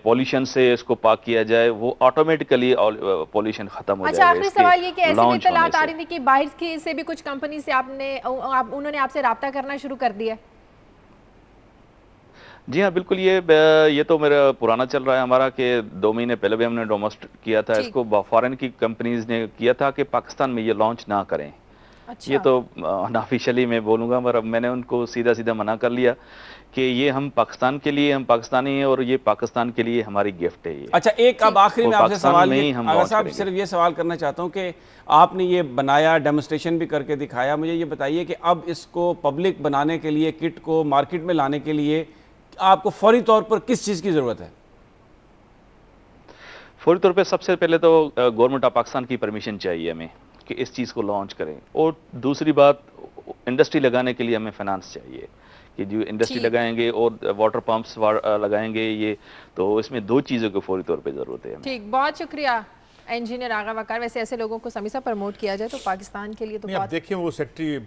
پولیوشن سے اس کو پاک کیا جائے, وہ آٹومیٹکلی پولیوشن ختم ہو جائے گا. اچھا آخری سوال یہ کہ ایسی بھی اطلاعات آ رہی تھی کہ باہر کی سے بھی کچھ کمپنی سے انہوں نے آپ سے رابطہ کرنا شروع کر دیا ہے؟ جی ہاں بالکل, یہ تو میرا پرانا چل رہا ہے ہمارا, کہ 2 مہینے پہلے بھی ہم نے ڈومیسٹک کیا تھا اس کو, فارن کی کمپنیز نے کیا تھا کہ پاکستان میں یہ لانچ نہ کریں. یہ تو انآفیشلی میں بولوں گا, مگر میں نے ان کو سیدھا منع کر لیا کہ یہ ہم پاکستان کے لیے, ہم پاکستانی ہیں اور یہ پاکستان کے لیے ہماری گفٹ ہے. اچھا ایک اب آخری میں آپ سے سوال, آغا صاحب صرف یہ سوال کرنا چاہتا ہوں کہ آپ نے یہ بنایا, ڈیمونسٹریشن بھی کر کے دکھایا, مجھے یہ بتائیے کہ اب اس کو پبلک بنانے کے لیے, کٹ کو مارکیٹ میں لانے کے لیے آپ کو فوری طور پر کس چیز کی ضرورت ہے؟ فوری طور پہ سب سے پہلے تو گورنمنٹ آف پاکستان کی پرمیشن چاہیے ہمیں کہ اس چیز کو لانچ کریں، اور دوسری بات انڈسٹری لگانے کے لیے ہمیں فائنانس چاہیے کہ جو انڈسٹری لگائیں گے اور واٹر پمپس لگائیں گے، یہ تو اس میں دو چیزوں کو فوری طور پہ ضرورت ہے ہمیں۔ ٹھیک، بہت شکریہ انجینئر آغا وقار۔ ویسے ایسے لوگوں کو سمیع صاحب پروموٹ کیا جائے تو پاکستان کے لیے تو نہیں، بہت اب دیکھیں وہ سیکٹری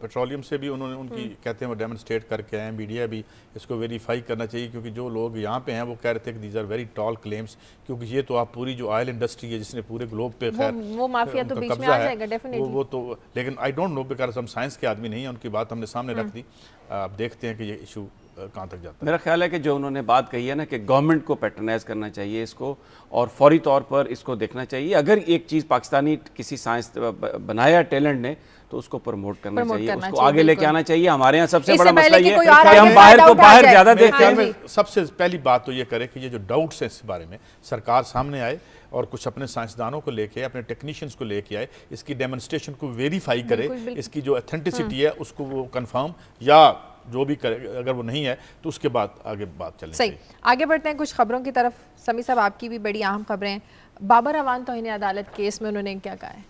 پیٹرولیم سے بھی انہوں نے ان کی کہتے ہیں وہ ڈیمونسٹریٹ کر کے آئے ہیں، میڈیا بھی اس کو ویریفائی کرنا چاہیے، کیونکہ جو لوگ یہاں پہ ہیں وہ کہہ رہے تھے کہ these are very tall claims, کیونکہ یہ تو آپ پوری جو آئل انڈسٹری ہے جس نے پورے گلوب پہ خیر وہ مافیا تو بیچ میں آ جائے گا ڈیفینیٹلی، وہ تو، لیکن آئی ڈونٹ نو بیکاز ہم سائنس کے آدمی نہیں ہیں، ان کی بات ہم نے سامنے رکھ دی، اب دیکھتے ہیں کہ یہ ایشو کہاں تک جاتا ہے۔ میرا خیال ہے کہ جو انہوں نے بات کہی ہے نا کہ گورنمنٹ کو پیٹرنائز کرنا چاہیے اس کو، اور فوری طور پر اس کو دیکھنا چاہیے، اگر ایک چیز پاکستانی کسی سائنس بنایا ٹیلنٹ نے تو اس کو پروموٹ کرنا چاہیے، اس کو آگے لے کے آنا چاہیے۔ ہمارے یہاں سب سے بڑا مسئلہ یہ ہے کہ ہم باہر کو باہر زیادہ دیکھتے ہیں۔ سب سے پہلی بات تو یہ کرے کہ یہ جو ڈاؤٹس ہیں اس بارے میں سرکار سامنے آئے اور کچھ اپنے سائنسدانوں کو لے کے، اپنے ٹیکنیشینز کو لے کے آئے، اس کی ڈیمونسٹریشن کو ویریفائی کرے، اس کی جو ایتھینٹسٹی ہے اس کو وہ کنفرم یا جو بھی کرے، اگر وہ نہیں ہے تو اس کے بعد آگے بات چلیں۔ صحیح، آگے بڑھتے ہیں کچھ خبروں کی طرف۔ سمیع صاحب آپ کی بھی بڑی اہم خبریں ہیں، بابر اعوان توہین عدالت کیس میں انہوں نے کیا کہا ہے؟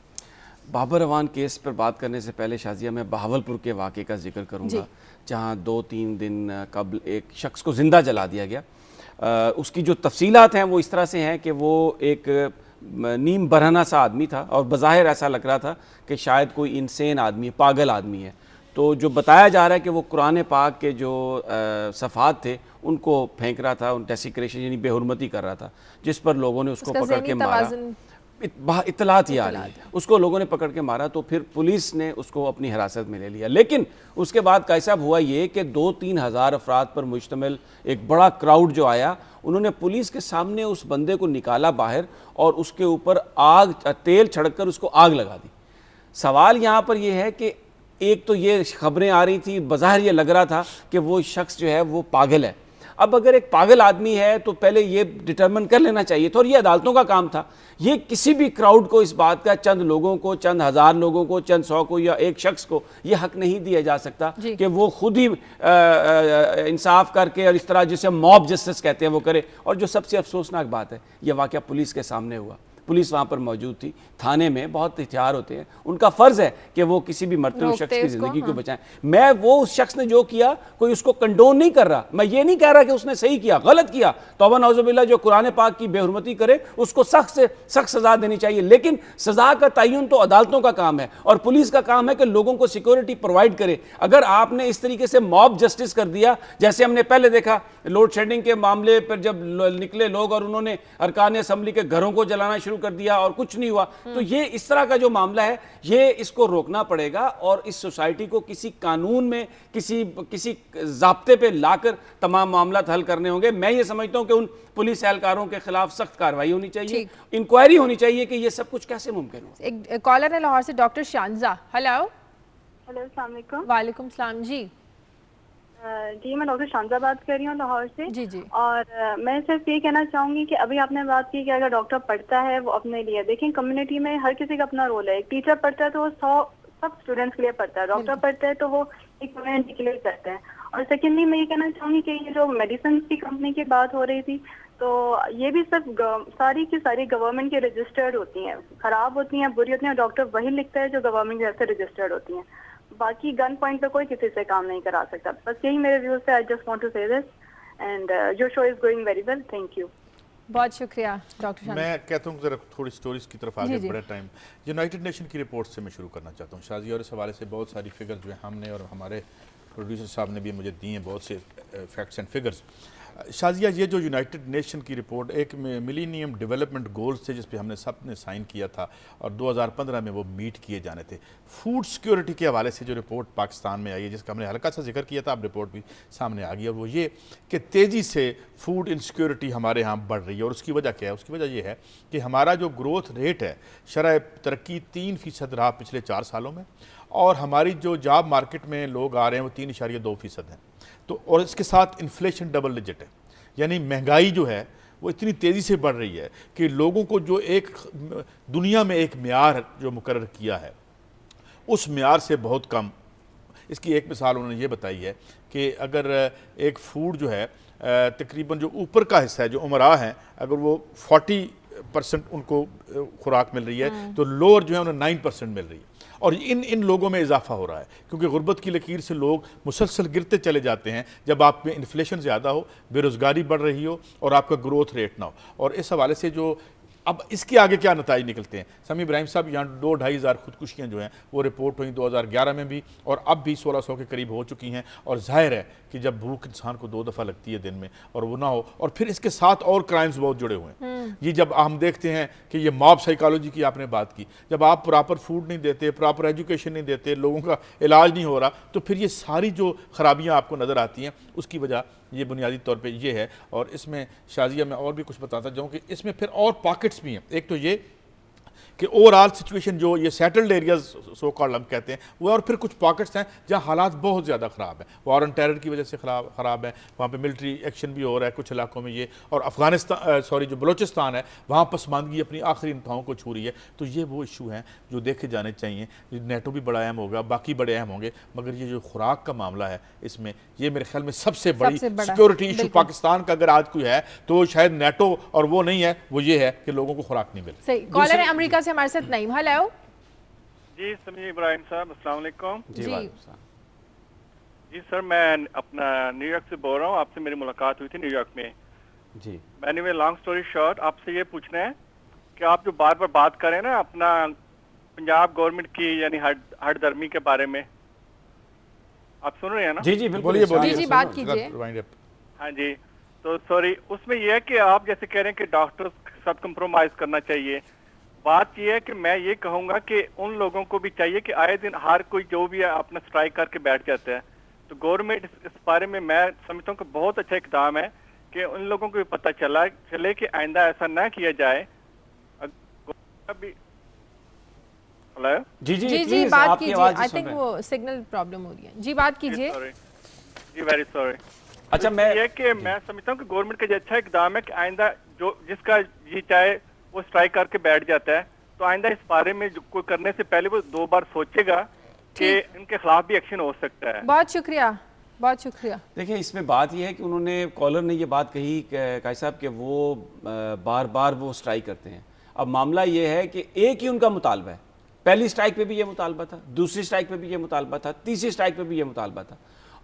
بابر اعوان کیس پر بات کرنے سے پہلے شازیہ میں بہاولپور کے واقعے کا ذکر کروں گا، جہاں 2-3 دن قبل ایک شخص کو زندہ جلا دیا گیا۔ اس کی جو تفصیلات ہیں وہ اس طرح سے ہیں کہ وہ ایک نیم برہنہ سا آدمی تھا، اور بظاہر ایسا لگ رہا تھا کہ شاید کوئی انسین آدمی، پاگل آدمی ہے۔ تو جو بتایا جا رہا ہے کہ وہ قرآن پاک کے جو صفحات تھے ان کو پھینک رہا تھا، ان ڈیسیکریشن یعنی بے حرمتی کر رہا تھا، جس پر لوگوں نے اس کو پکڑ کے مارا۔ اطلاعات یہ آ رہی ہے، اس کو لوگوں نے پکڑ کے مارا، تو پھر پولیس نے اس کو اپنی حراست میں لے لیا۔ لیکن اس کے بعد کیسا ہوا یہ کہ 2-3 ہزار افراد پر مشتمل ایک بڑا کراؤڈ جو آیا، انہوں نے پولیس کے سامنے اس بندے کو نکالا باہر اور اس کے اوپر تیل چھڑک کر اس کو آگ لگا دی۔ سوال یہاں پر یہ ہے کہ ایک تو یہ خبریں آ رہی تھی، بظاہر یہ لگ رہا تھا کہ وہ شخص جو ہے وہ پاگل ہے۔ اب اگر ایک پاگل آدمی ہے تو پہلے یہ ڈٹرمن کر لینا چاہیے تھا، اور یہ عدالتوں کا کام تھا۔ یہ کسی بھی کراؤڈ کو اس بات کا، چند لوگوں کو، چند ہزار لوگوں کو، چند 100 کو یا ایک شخص کو یہ حق نہیں دیا جا سکتا کہ وہ خود ہی انصاف کر کے اور اس طرح جسے موب جسٹس کہتے ہیں وہ کرے۔ اور جو سب سے افسوسناک بات ہے، یہ واقعہ پولیس کے سامنے ہوا، پولیس وہاں پر موجود تھی، تھانے میں بہت احتیاط ہوتے ہیں، ان کا فرض ہے کہ وہ کسی بھی مرتے ہوئے شخص کی زندگی کو بچائیں۔ میں وہ اس شخص نے جو کیا کوئی اس کو کنڈون نہیں کر رہا، میں یہ نہیں کہہ رہا کہ اس نے صحیح کیا، غلط کیا، توبہ نعوذ باللہ، جو قرآن پاک کی بے حرمتی کرے اس کو سخت سے سخت سزا دینی چاہیے، لیکن سزا کا تعین تو عدالتوں کا کام ہے، اور پولیس کا کام ہے کہ لوگوں کو سیکورٹی پرووائڈ کرے۔ اگر آپ نے اس طریقے سے موب جسٹس کر دیا، جیسے ہم نے پہلے دیکھا لوڈ شیڈنگ کے معاملے پر جب نکلے لوگ اور انہوں نے ارکان اسمبلی کے گھروں کو جلانا شروع کر دیا اور کچھ نہیں ہوا، تو یہ اس طرح کا جو معاملہ ہے یہ اس کو روکنا پڑے گا، اور اس سوسائٹی کو کسی قانون میں کسی ضابطے پہ لا کر تمام معاملات حل کرنے ہوں گے۔ میں یہ سمجھتا ہوں کہ ان پولیس اہلکاروں کے خلاف سخت کارروائی ہونی چاہیے، انکوائری ہونی چاہیے کہ یہ سب کچھ کیسے ممکن ہو۔ ایک کالر ہے لاہور سے، ڈاکٹر شانزہ۔ ہلو، السلام علیکم۔ وعلیکم السلام جی۔ جی میں ڈاکٹر شانزہ بات کر رہی ہوں لاہور سے۔ جی جی۔ اور میں صرف یہ کہنا چاہوں گی کہ ابھی آپ نے بات کی کہ اگر ڈاکٹر پڑھتا ہے وہ اپنے لیے، دیکھیں کمیونٹی میں ہر کسی کا اپنا رول ہے۔ ایک ٹیچر پڑھتا ہے تو وہ سب اسٹوڈنٹس کے لیے پڑھتا ہے، ڈاکٹر پڑھتا ہے تو وہ ایک کمیونٹی کے لیے کرتا ہے۔ اور سیکنڈلی میں یہ کہنا چاہوں گی کہ یہ جو میڈیسنس کی کمپنی کی بات ہو رہی تھی، تو یہ بھی صرف ساری کی ساری گورنمنٹ کی رجسٹرڈ ہوتی ہیں، خراب ہوتی ہیں، بری ہوتی ہیں، ڈاکٹر وہی لکھتا ہے جو گورنمنٹ کی طرف سے رجسٹرڈ ہوتی ہیں۔ باقی گن پوائنٹ پہ کوئی کسی سے کام نہیں کرا سکتا۔ بس یہی میرے ویوز سے، I just want to say this, and your show is going very well, thank you. بہت شکریہ ڈاکٹر شانزہ۔ میں کہتا ہوں ذرا تھوڑی سٹوریز کی طرف آگے بڑا ٹائم، یونائٹڈ نیشن کی رپورٹ سے میں شروع کرنا چاہتا ہوں شازیہ، اور اس حوالے سے بہت ساری فگر جو ہیں ہم نے اور ہمارے پروڈیوسر صاحب نے بھی مجھے دی ہیں بہت سے فیکٹس اینڈ فگرز۔ شازیہ، یہ جو یونائٹڈ نیشن کی رپورٹ ایک ملینیم ڈیولپمنٹ گولز تھے جس پہ ہم نے سب نے سائن کیا تھا اور 2015 میں وہ میٹ کیے جانے تھے۔ فوڈ سیکیورٹی کے حوالے سے جو رپورٹ پاکستان میں آئی ہے، جس کا ہم نے ہلکا سا ذکر کیا تھا، اب رپورٹ بھی سامنے آ گئی، اور وہ یہ کہ تیزی سے فوڈ انسیکیورٹی ہمارے ہاں بڑھ رہی ہے۔ اور اس کی وجہ کیا ہے؟ اس کی وجہ یہ ہے کہ ہمارا جو گروتھ ریٹ ہے، شرح ترقی 3% رہا پچھلے 4 سالوں میں، اور ہماری جو جاب مارکیٹ میں لوگ آ رہے ہیں وہ 3.2% ہیں، تو اور اس کے ساتھ انفلیشن ڈبل ڈیجٹ ہے، یعنی مہنگائی جو ہے وہ اتنی تیزی سے بڑھ رہی ہے کہ لوگوں کو جو ایک دنیا میں ایک معیار جو مقرر کیا ہے اس معیار سے بہت کم اس کی ایک مثال انہوں نے یہ بتائی ہے کہ اگر ایک فوڈ جو ہے تقریباً جو اوپر کا حصہ ہے جو امراء ہیں اگر وہ 40% ان کو خوراک مل رہی ہے تو لوور جو ہے انہیں 9% مل رہی ہے، اور ان لوگوں میں اضافہ ہو رہا ہے کیونکہ غربت کی لکیر سے لوگ مسلسل گرتے چلے جاتے ہیں جب آپ میں انفلیشن زیادہ ہو، بے روزگاری بڑھ رہی ہو اور آپ کا گروتھ ریٹ نہ ہو. اور اس حوالے سے جو اب اس کے آگے کیا نتائج نکلتے ہیں؟ سمیع ابراہیم صاحب، یہاں 2-2.5 ہزار خودکشیاں جو ہیں وہ رپورٹ ہوئیں 2011 میں بھی، اور اب بھی 1600 کے قریب ہو چکی ہیں. اور ظاہر ہے کہ جب بھوک انسان کو 2 دفعہ لگتی ہے دن میں اور وہ نہ ہو، اور پھر اس کے ساتھ اور کرائمز بہت جڑے ہوئے ہیں. یہ جب ہم دیکھتے ہیں کہ یہ ماب سائیکالوجی کی آپ نے بات کی، جب آپ پراپر فوڈ نہیں دیتے، پراپر ایجوکیشن نہیں دیتے، لوگوں کا علاج نہیں ہو رہا، تو پھر یہ ساری جو خرابیاں آپ کو نظر آتی ہیں اس کی وجہ یہ بنیادی طور پہ یہ ہے. اور اس میں شازیہ میں اور بھی کچھ بتاتا جاؤں کہ اس میں پھر اور پاکٹس بھی ہیں. ایک تو یہ کہ اوورآل سچویشن جو یہ سیٹلڈ ایریاز سو کالڈ ہم کہتے ہیں وہ، اور پھر کچھ پاکٹس ہیں جہاں حالات بہت زیادہ خراب ہیں، وار آن ٹیرر کی وجہ سے خراب ہے، وہاں پہ ملٹری ایکشن بھی ہو رہا ہے کچھ علاقوں میں یہ، اور افغانستان جو بلوچستان ہے وہاں پسماندگی اپنی آخری انتہاؤں کو چھو رہی ہے. تو یہ وہ ایشو ہیں جو دیکھے جانے چاہیے. نیٹو بھی بڑا اہم ہوگا، باقی بڑے اہم ہوں گے، مگر یہ جو خوراک کا معاملہ ہے اس میں یہ میرے خیال میں سب سے بڑی سیکیورٹی ایشو پاکستان کا اگر آج کوئی ہے تو شاید نیٹو اور وہ نہیں ہے، وہ یہ ہے کہ لوگوں کو خوراک نہیں مل. صحیح. کالر ہے امریکہ سے ہمارے ساتھ نعیم. ہیلو جی سمیع ابراہیم صاحب، السلام علیکم. جی سر میں اپنا نیو یارک سے بول رہا ہوں، آپ سے میری ملاقات ہوئی تھی نیو یارک میں. جی anyway long story short, آپ سے یہ پوچھنا ہے کہ آپ جو بار بار بات کریں نا اپنا پنجاب گورنمنٹ کی یعنی ہٹ درمی کے بارے میں، آپ سن رہے ہیں نا؟ جی جی بالکل، جی بات کیجیے. ہاں جی، تو سوری، اس میں یہ ہے کہ آپ جیسے کہہ رہے ہیں کہ ڈاکٹر کے ساتھ کمپرومائز کرنا چاہیے. بات یہ ہے کہ میں یہ کہوں گا کہ ان لوگوں کو بھی چاہیے کہ آئے دن ہر کوئی جو بھی ہے اپنا سٹرائک کر کے بیٹھ جاتا ہے. تو گورنمنٹ اس بارے میں سمجھتا ہوں کہ بہت اچھا اقدام ہے کہ ان لوگوں کو بھی پتہ چلے کہ آئندہ ایسا نہ کیا جائے. ہلو جی جی بات کیجیے. آئی تھنک وہ سگنل پرابلم ہو رہی ہے. جی بات کیجیے. جی ویری سوری. اچھا میں سمجھتا ہوں کہ گورنمنٹ کا یہ اچھا اقدام ہے کہ آئندہ جس کا جی چاہے وہ سٹرائک کر کے بیٹھ جاتا ہے تو آئندہ اس بارے میں کوئی کرنے سے پہلے وہ 2 بار سوچے گا کہ ان کے خلاف بھی ایکشن ہو سکتا ہے. بہت شکریہ، بہت شکریہ. دیکھیں اس میں بات یہ ہے کہ انہوں نے کالر نے یہ بات کہی قائد صاحب کہ وہ بار بار وہ سٹرائک کرتے ہیں. اب معاملہ یہ ہے کہ ایک ہی ان کا مطالبہ ہے. پہلی سٹرائک پہ بھی یہ مطالبہ تھا، دوسری سٹرائک پہ بھی یہ مطالبہ تھا، تیسری سٹرائک پہ بھی یہ مطالبہ تھا.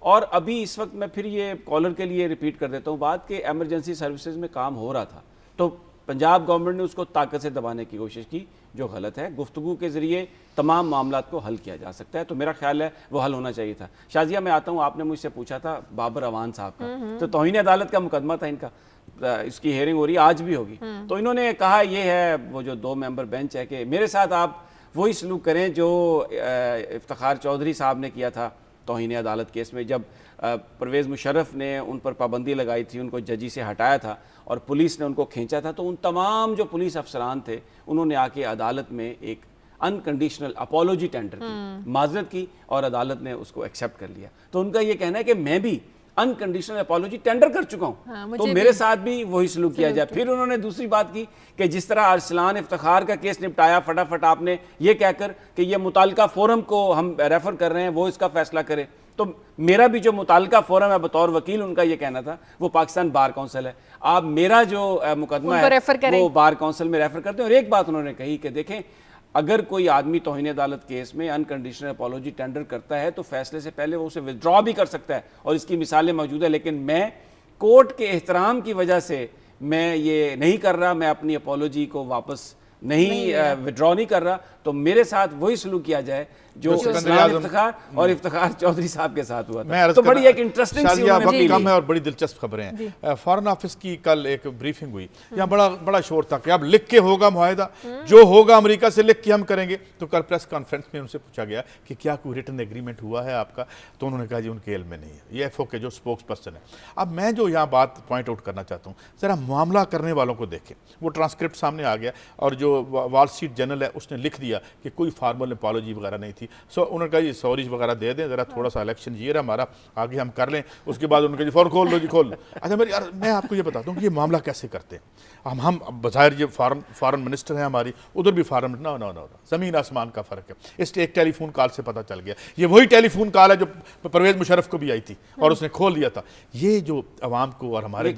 اور ابھی اس وقت میں پھر یہ کالر کے لیے ریپیٹ کر دیتا ہوں بات کہ ایمرجنسی سروسز میں کام ہو رہا تھا تو پنجاب گورنمنٹ نے اس کو طاقت سے دبانے کی کوشش کی جو غلط ہے. گفتگو کے ذریعے تمام معاملات کو حل کیا جا سکتا ہے تو میرا خیال ہے وہ حل ہونا چاہیے تھا. شازیہ میں آتا ہوں، آپ نے مجھ سے پوچھا تھا بابر اوان صاحب کا، تو توہین عدالت کا مقدمہ تھا ان کا، اس کی ہیئرنگ ہو رہی ہے، آج بھی ہوگی. تو انہوں نے کہا یہ ہے وہ جو 2 ممبر بینچ ہے کہ میرے ساتھ آپ وہی سلوک کریں جو افتخار چودھری صاحب نے کیا تھا توہین عدالت کیس میں، جب پرویز مشرف نے ان پر پابندی لگائی تھی، ان کو ججی سے ہٹایا تھا اور پولیس نے ان کو کھینچا تھا. تو ان تمام جو پولیس افسران تھے انہوں نے آ کے عدالت میں ایک انکنڈیشنل اپولوجی ٹینڈر کی، معذرت کی، اور عدالت نے اس کو ایکسیپٹ کر لیا. تو ان کا یہ کہنا ہے کہ میں بھی انکنڈیشنل اپولوجی ٹینڈر کر چکا ہوں تو میرے ساتھ بھی وہی سلوک کیا جائے. پھر انہوں نے دوسری بات کی کہ جس طرح ارسلان افتخار کا کیس نپٹایا فٹافٹ آپ نے یہ کہہ کر کہ یہ متعلقہ فورم کو ہم ریفر کر رہے ہیں وہ اس کا فیصلہ کرے. تو میرا بھی جو متعلقہ فورم ہے بطور وکیل ان کا یہ کہنا تھا وہ پاکستان بار کونسل ہے، آپ میرا جو مقدمہ ہے وہ بار کونسل میں ریفر کرتے ہیں. اور ایک بات انہوں نے کہی کہ دیکھیں اگر کوئی آدمی توہین عدالت کیس میں انکنڈیشنل اپولوجی ٹینڈر کرتا ہے تو فیصلے سے پہلے وہ اسے ودرا بھی کر سکتا ہے اور اس کی مثالیں موجود ہیں، لیکن میں کورٹ کے احترام کی وجہ سے میں یہ نہیں کر رہا، میں اپنی اپولوجی کو واپس نہیں ودرا نہیں کر رہا. تو میرے ساتھ وہی سلوک کیا جائے جو اسلام افتخار اور افتخار چودھری صاحب کے ساتھ ہوا تھا. تو بڑی ایک انٹرسٹنگ سی وقت کم ہے اور بڑی دلچسپ خبریں ہیں. فارن آفس کی کل ایک بریفنگ ہوئی، یہاں بڑا شور تھا کہ اب لکھ کے ہوگا معاہدہ، جو ہوگا امریکہ سے لکھ کے ہم کریں گے. تو کل پریس کانفرنس میں ان سے پوچھا گیا کہ کیا کوئی ریٹن ایگریمنٹ ہوا ہے آپ کا، تو انہوں نے کہا جی ان کے علم میں نہیں ہے. یہ ایف او کے جو اسپوکس پرسن ہے. اب میں جو یہاں بات پوائنٹ آؤٹ کرنا چاہتا ہوں، ذرا معاملہ کرنے والوں کو دیکھیں. وہ ٹرانسکرپٹ سامنے آ گیا اور جو وال اسٹریٹ جرنل ہے اس نے لکھ دیا دیا کہ کوئی فارمل اپالوجی وغیرہ نہیں تھی. سو انہوں نے کہا جی سوریز وغیرہ دے دیں, ذرا تھوڑا سا الیکشن ایئر ہے ہمارا, آگے ہم کر لیں. اس کے بعد انہوں نے کہا جی فوراً کھول لو جی کھول لو. اچھا میری یار میں آپ کو یہ بتاتا ہوں کہ یہ معاملہ کیسے کرتے ہیں. ہم بظاہر یہ فارن منسٹر ہیں ہماری, ادھر بھی فارن, نو زمین آسمان کا فرق ہے. اس ایک ٹیلی فون کال سے پتہ چل گیا. یہ وہی ٹیلی فون کال ہے جو پرویز مشرف کو بھی آئی تھی اور اس نے کھول دیا تھا. یہ جو عوام کو اور ہمارے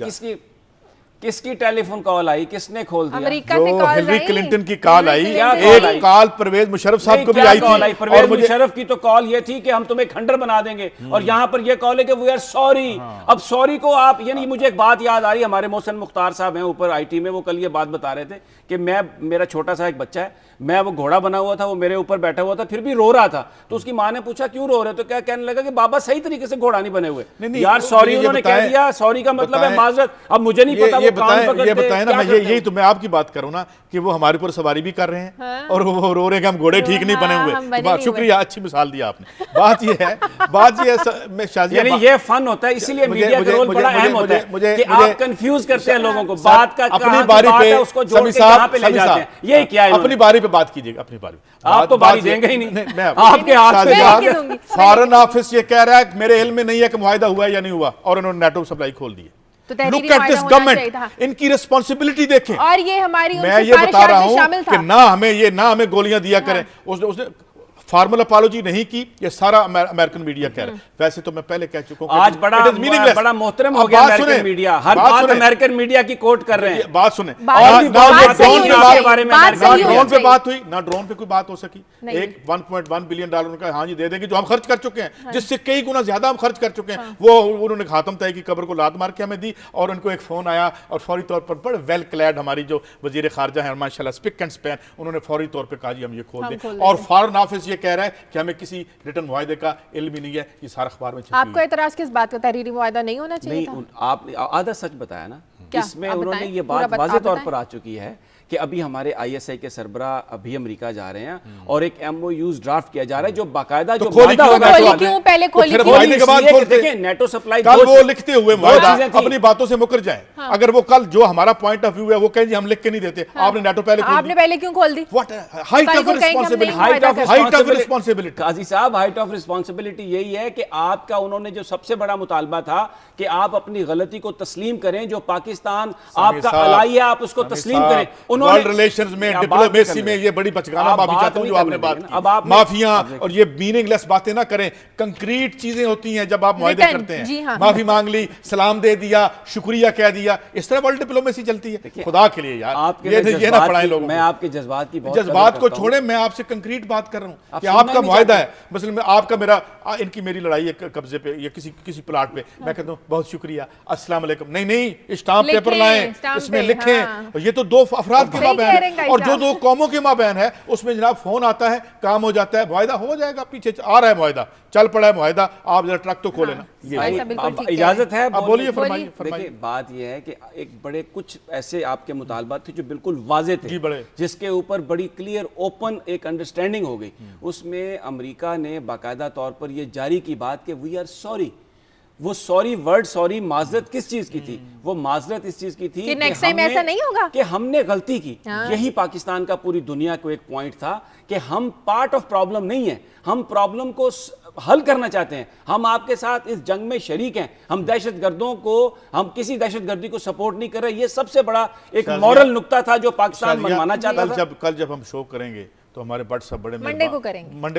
کس کی ٹیلی فون کال آئی, کس نے کھول دیا؟ جو ہلری کلنٹن کی کال آئی, ایک کال پرویز مشرف صاحب کو بھی آئی تھی. پرویز مشرف کی تو کال یہ تھی کہ ہم تمہیں کھنڈر بنا دیں گے, اور یہاں پر یہ کال ہے کہ وی آر سوری. اب سوری کو آپ, یعنی مجھے ایک بات یاد آ رہی ہے, ہمارے محسن مختار صاحب ہیں اوپر آئی ٹی میں, وہ کل یہ بات بتا رہے تھے کہ میرا چھوٹا سا ایک بچہ ہے, میں وہ گھوڑا بنا ہوا تھا, وہ میرے اوپر بیٹھا ہوا تھا, پھر بھی رو رہا تھا. تو اس کی ماں نے پوچھا کیوں رو رہے, تو کیا کہنے لگا کہ بابا صحیح طریقے سے گھوڑا نہیں بنے ہوئے. یار سوری انہوں نے کہہ دیا, سوری کا مطلب ہے معذرت. اب مجھے نہیں پتا وہ کان پکڑتے نا, میں یہی تو میں آپ کی بات کروں نا کہ وہ ہمارے اوپر سواری بھی کر رہے ہیں اور وہ رو رہے ہیں کہ ہم گھوڑے ٹھیک نہیں بنے ہوئے. شکریہ, اچھی مثال دیا آپ نے. بات یہ ہے میں شازیہ, یعنی یہ فن ہوتا ہے, اسی لیے میڈیا کا رول بڑا اہم ہوتا ہے کہ آپ کنفیوز کرتے ہیں لوگوں کو. بات کا اپنی باری پہ اس کو جوڑ کے کہاں پہ لے جاتے ہیں. یہ کیا ہے, اپنی باری پہ بات کیجیے گا, اپنی باری. آپ تو باری دیں گے ہی نہیں, آپ کے ہاتھ میں. فارن آفس یہ کہہ رہا ہے میرے علم میں نہیں ہے کہ معاہدہ ہوا ہے یا نہیں ہوا, اور انہوں نے نیٹو سپلائی کھول دی ہے. Look at this government, ان کی ریسپانسبلٹی دیکھیں. اور یہ ہماری میں یہ بتا رہا ہوں کہ نہ ہمیں گولیاں دیا کریں. اس نے فارمل اپالوجی نہیں کی, یہ سارا امریکن میڈیا کہہ رہا ہے. ویسے تو میں پہلے کہہ چکا ہوں آج بڑا محترم ہو گیا امریکن میڈیا, ہر بات امریکن میڈیا کی کوٹ کر رہے ہیں. بات سنیں, ڈرون پہ بات ہوئی نہ, ڈرون پہ کوئی بات ہو سکی. ایک 1.1 بلین ڈالر کا ہاں جی دے دیں گے جو ہم خرچ کر چکے ہیں, جس سے کئی گنا زیادہ ہم خرچ کر چکے ہیں. وہ انہوں نے خاتم طے کی قبر کو لات مار کے ہمیں دی, اور ان کو ایک فون آیا اور فوری طور پر بڑے ویل کلیڈ ہماری جو وزیر خارجہ ہیں ماشاءاللہ اسپک اینڈ اسپین, انہوں نے فوری طور پہ کہا جی ہم یہ کھول دیں. اور فارن آفس یہ کہہ رہا ہے کہ ہمیں کسی ریٹن معاہدے کا علم ہی نہیں ہے. یہ سارا اخبار میں آپ کو اعتراض کس بات کا, تحریری معاہدہ نہیں ہونا چاہیے تھا؟ آپ نے آدھا سچ بتایا نا, اس میں انہوں نے یہ بات واضح طور پر آ چکی ہے کہ ابھی ہمارے آئی ایس آئی کے سربراہ ابھی امریکہ جا رہے ہیں اور ایک ایم او یوز ڈرافٹ کیا جا رہا ہے جو باقاعدہ جو معاہدہ ہوگا. دیکھیں نیٹو سپلائی کل وہ لکھتے ہوئے معاہدہ اپنی باتوں سے مکر جائیں. اگر وہ کل جو ہمارا پوائنٹ آف ویو ہے وہ کہیں جی ہم لکھ کے نہیں دیتے, آپ نے نیٹو پہلے کیوں کھول دی؟ قاضی صاحب, ہائٹ آف رسپانسبلٹی یہی ہے کہ آپ کا, انہوں نے جو سب سے بڑا مطالبہ تھا کہ آپ اپنی غلطی کو تسلیم کریں, جو پاکستان آپ کا الائی ہے آپ اس کو تسلیم کریں. ورلڈ ریلیشنز میں, ڈپلومیسی میں یہ بڑی بچگانہ معافی چاہتا ہوں جو آپ نے بات کی. معافیاں اور یہ میننگ لیس باتیں نہ کریں, کنکریٹ چیزیں ہوتی ہیں جب آپ معاہدے کرتے ہیں. معافی مانگ لی, سلام دے دیا, شکریہ کہہ دیا, اس طرح ورلڈ ڈپلومیسی چلتی ہے. خدا کے لیے یار یہ نہ پڑھائیں لوگوں کو. میں آپ کے جذبات کو چھوڑیں, میں آپ سے کنکریٹ بات کر رہا ہوں کہ آپ کا معاہدہ ہے. مثلا میں آپ کا ان کی میری لڑائی ہے قبضے پہ یا کسی پلاٹ پہ, میں کہتا ہوں بہت شکریہ, السلام علیکم. نہیں, اسٹامپ پیپر لائیں, اس میں لکھیں. یہ تو دو افراد کے مابین ہے, اور جو دو قوموں کے مابین ہے اس میں جناب فون آتا ہے, کام ہو جاتا ہے, معاہدہ ہو جائے گا. پیچھے آ رہا ہے معاہدہ, چل پڑا ہے معاہدہ, آپ ذرا ٹرک تو کھولیں نا. اجازت ہے, بولیے, فرمائیے. بات یہ ہے کہ ایک بڑے کچھ ایسے آپ کے مطالبات تھے جو بالکل واضح تھے, جس کے اوپر بڑی کلیئر اوپن ایک انڈرسٹینڈنگ ہو گئی. اس میں امریکہ نے باقاعدہ طور پر یہ جاری کی بات کہ وی آر سوری. وہ سوری ورڈ, سوری معذرت کس چیز کی تھی؟ وہ معذرت اس چیز کی تھی کہ ہم نے غلطی کی. یہی پاکستان کا پوری دنیا کو ایک پوائنٹ تھا کہ ہم پارٹ آف پرابلم نہیں ہیں, ہم پرابلم کو حل کرنا چاہتے ہیں, ہم آپ کے ساتھ اس جنگ میں شریک ہیں, ہم دہشت گردوں کو, ہم کسی دہشت گردی کو سپورٹ نہیں کر رہے. یہ سب سے بڑا ایک مورل نقطہ تھا جو پاکستان منوانا چاہتا تھا. کل جب ہم شو کریں گے تو ہمارے بٹ سب بڑے منڈے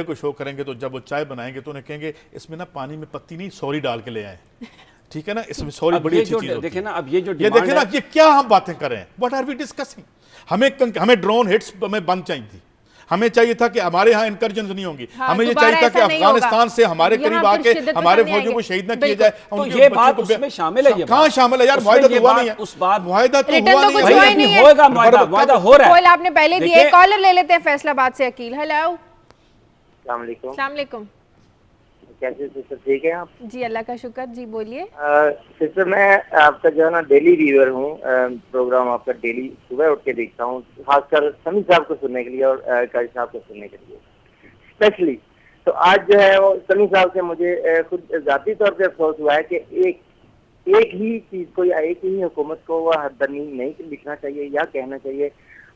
کو شو کریں گے, تو جب وہ چائے بنائیں گے تو انہیں کہیں گے اس میں نا پانی میں پتی نہیں سوری ڈال کے لے آئیں. ٹھیک ہے نا, اس میں سوری بڑی اچھی چیز ہوتی ہے. دیکھیں نا, اب یہ دیکھیں نا, یہ کیا ہم باتیں کر رہے ہیں. What are we discussing. ہمیں ڈرون ہٹس میں بند چاہیے تھی, ہمیں چاہیے تھا کہ ہمارے ہاں انکرجنز نہیں ہوں گی, ہمیں یہ چاہیے تھا کہ افغانستان سے ہمارے قریب آ کے ہمارے فوجیوں کو شہید نہ کیے جائے. تو یہ بات اس میں شامل ہے. کہاں شامل ہے یار, معاہدہ تو ہوا نہیں ہے. معاہدہ تو ہوا نہیں ہے. ہوگا, معاہدہ ہو رہا ہے. آپ نے پہلے دیے. کالر لے لیتے ہیں فیصل آباد سے. عقیل, ہیلو. السلام علیکم. السلام علیکم. کیسے سسٹر, ٹھیک ہیں آپ؟ جی اللہ کا شکر. جی بولیے. سسٹر میں آپ کا جو ہے نا ڈیلی ویور ہوں, پروگرام آپ کا ڈیلی صبح اٹھ کے دیکھتا ہوں, خاص کر سمی صاحب کو سننے کے لیے اور قاری صاحب کو سننے کے لیے اسپیشلی. تو آج جو ہے وہ سمی صاحب سے مجھے خود ذاتی طور پہ افسوس ہوا ہے کہ ایک ہی چیز کو یا ایک ہی حکومت کو وہ حد درمی نہیں لکھنا چاہیے یا کہنا چاہیے.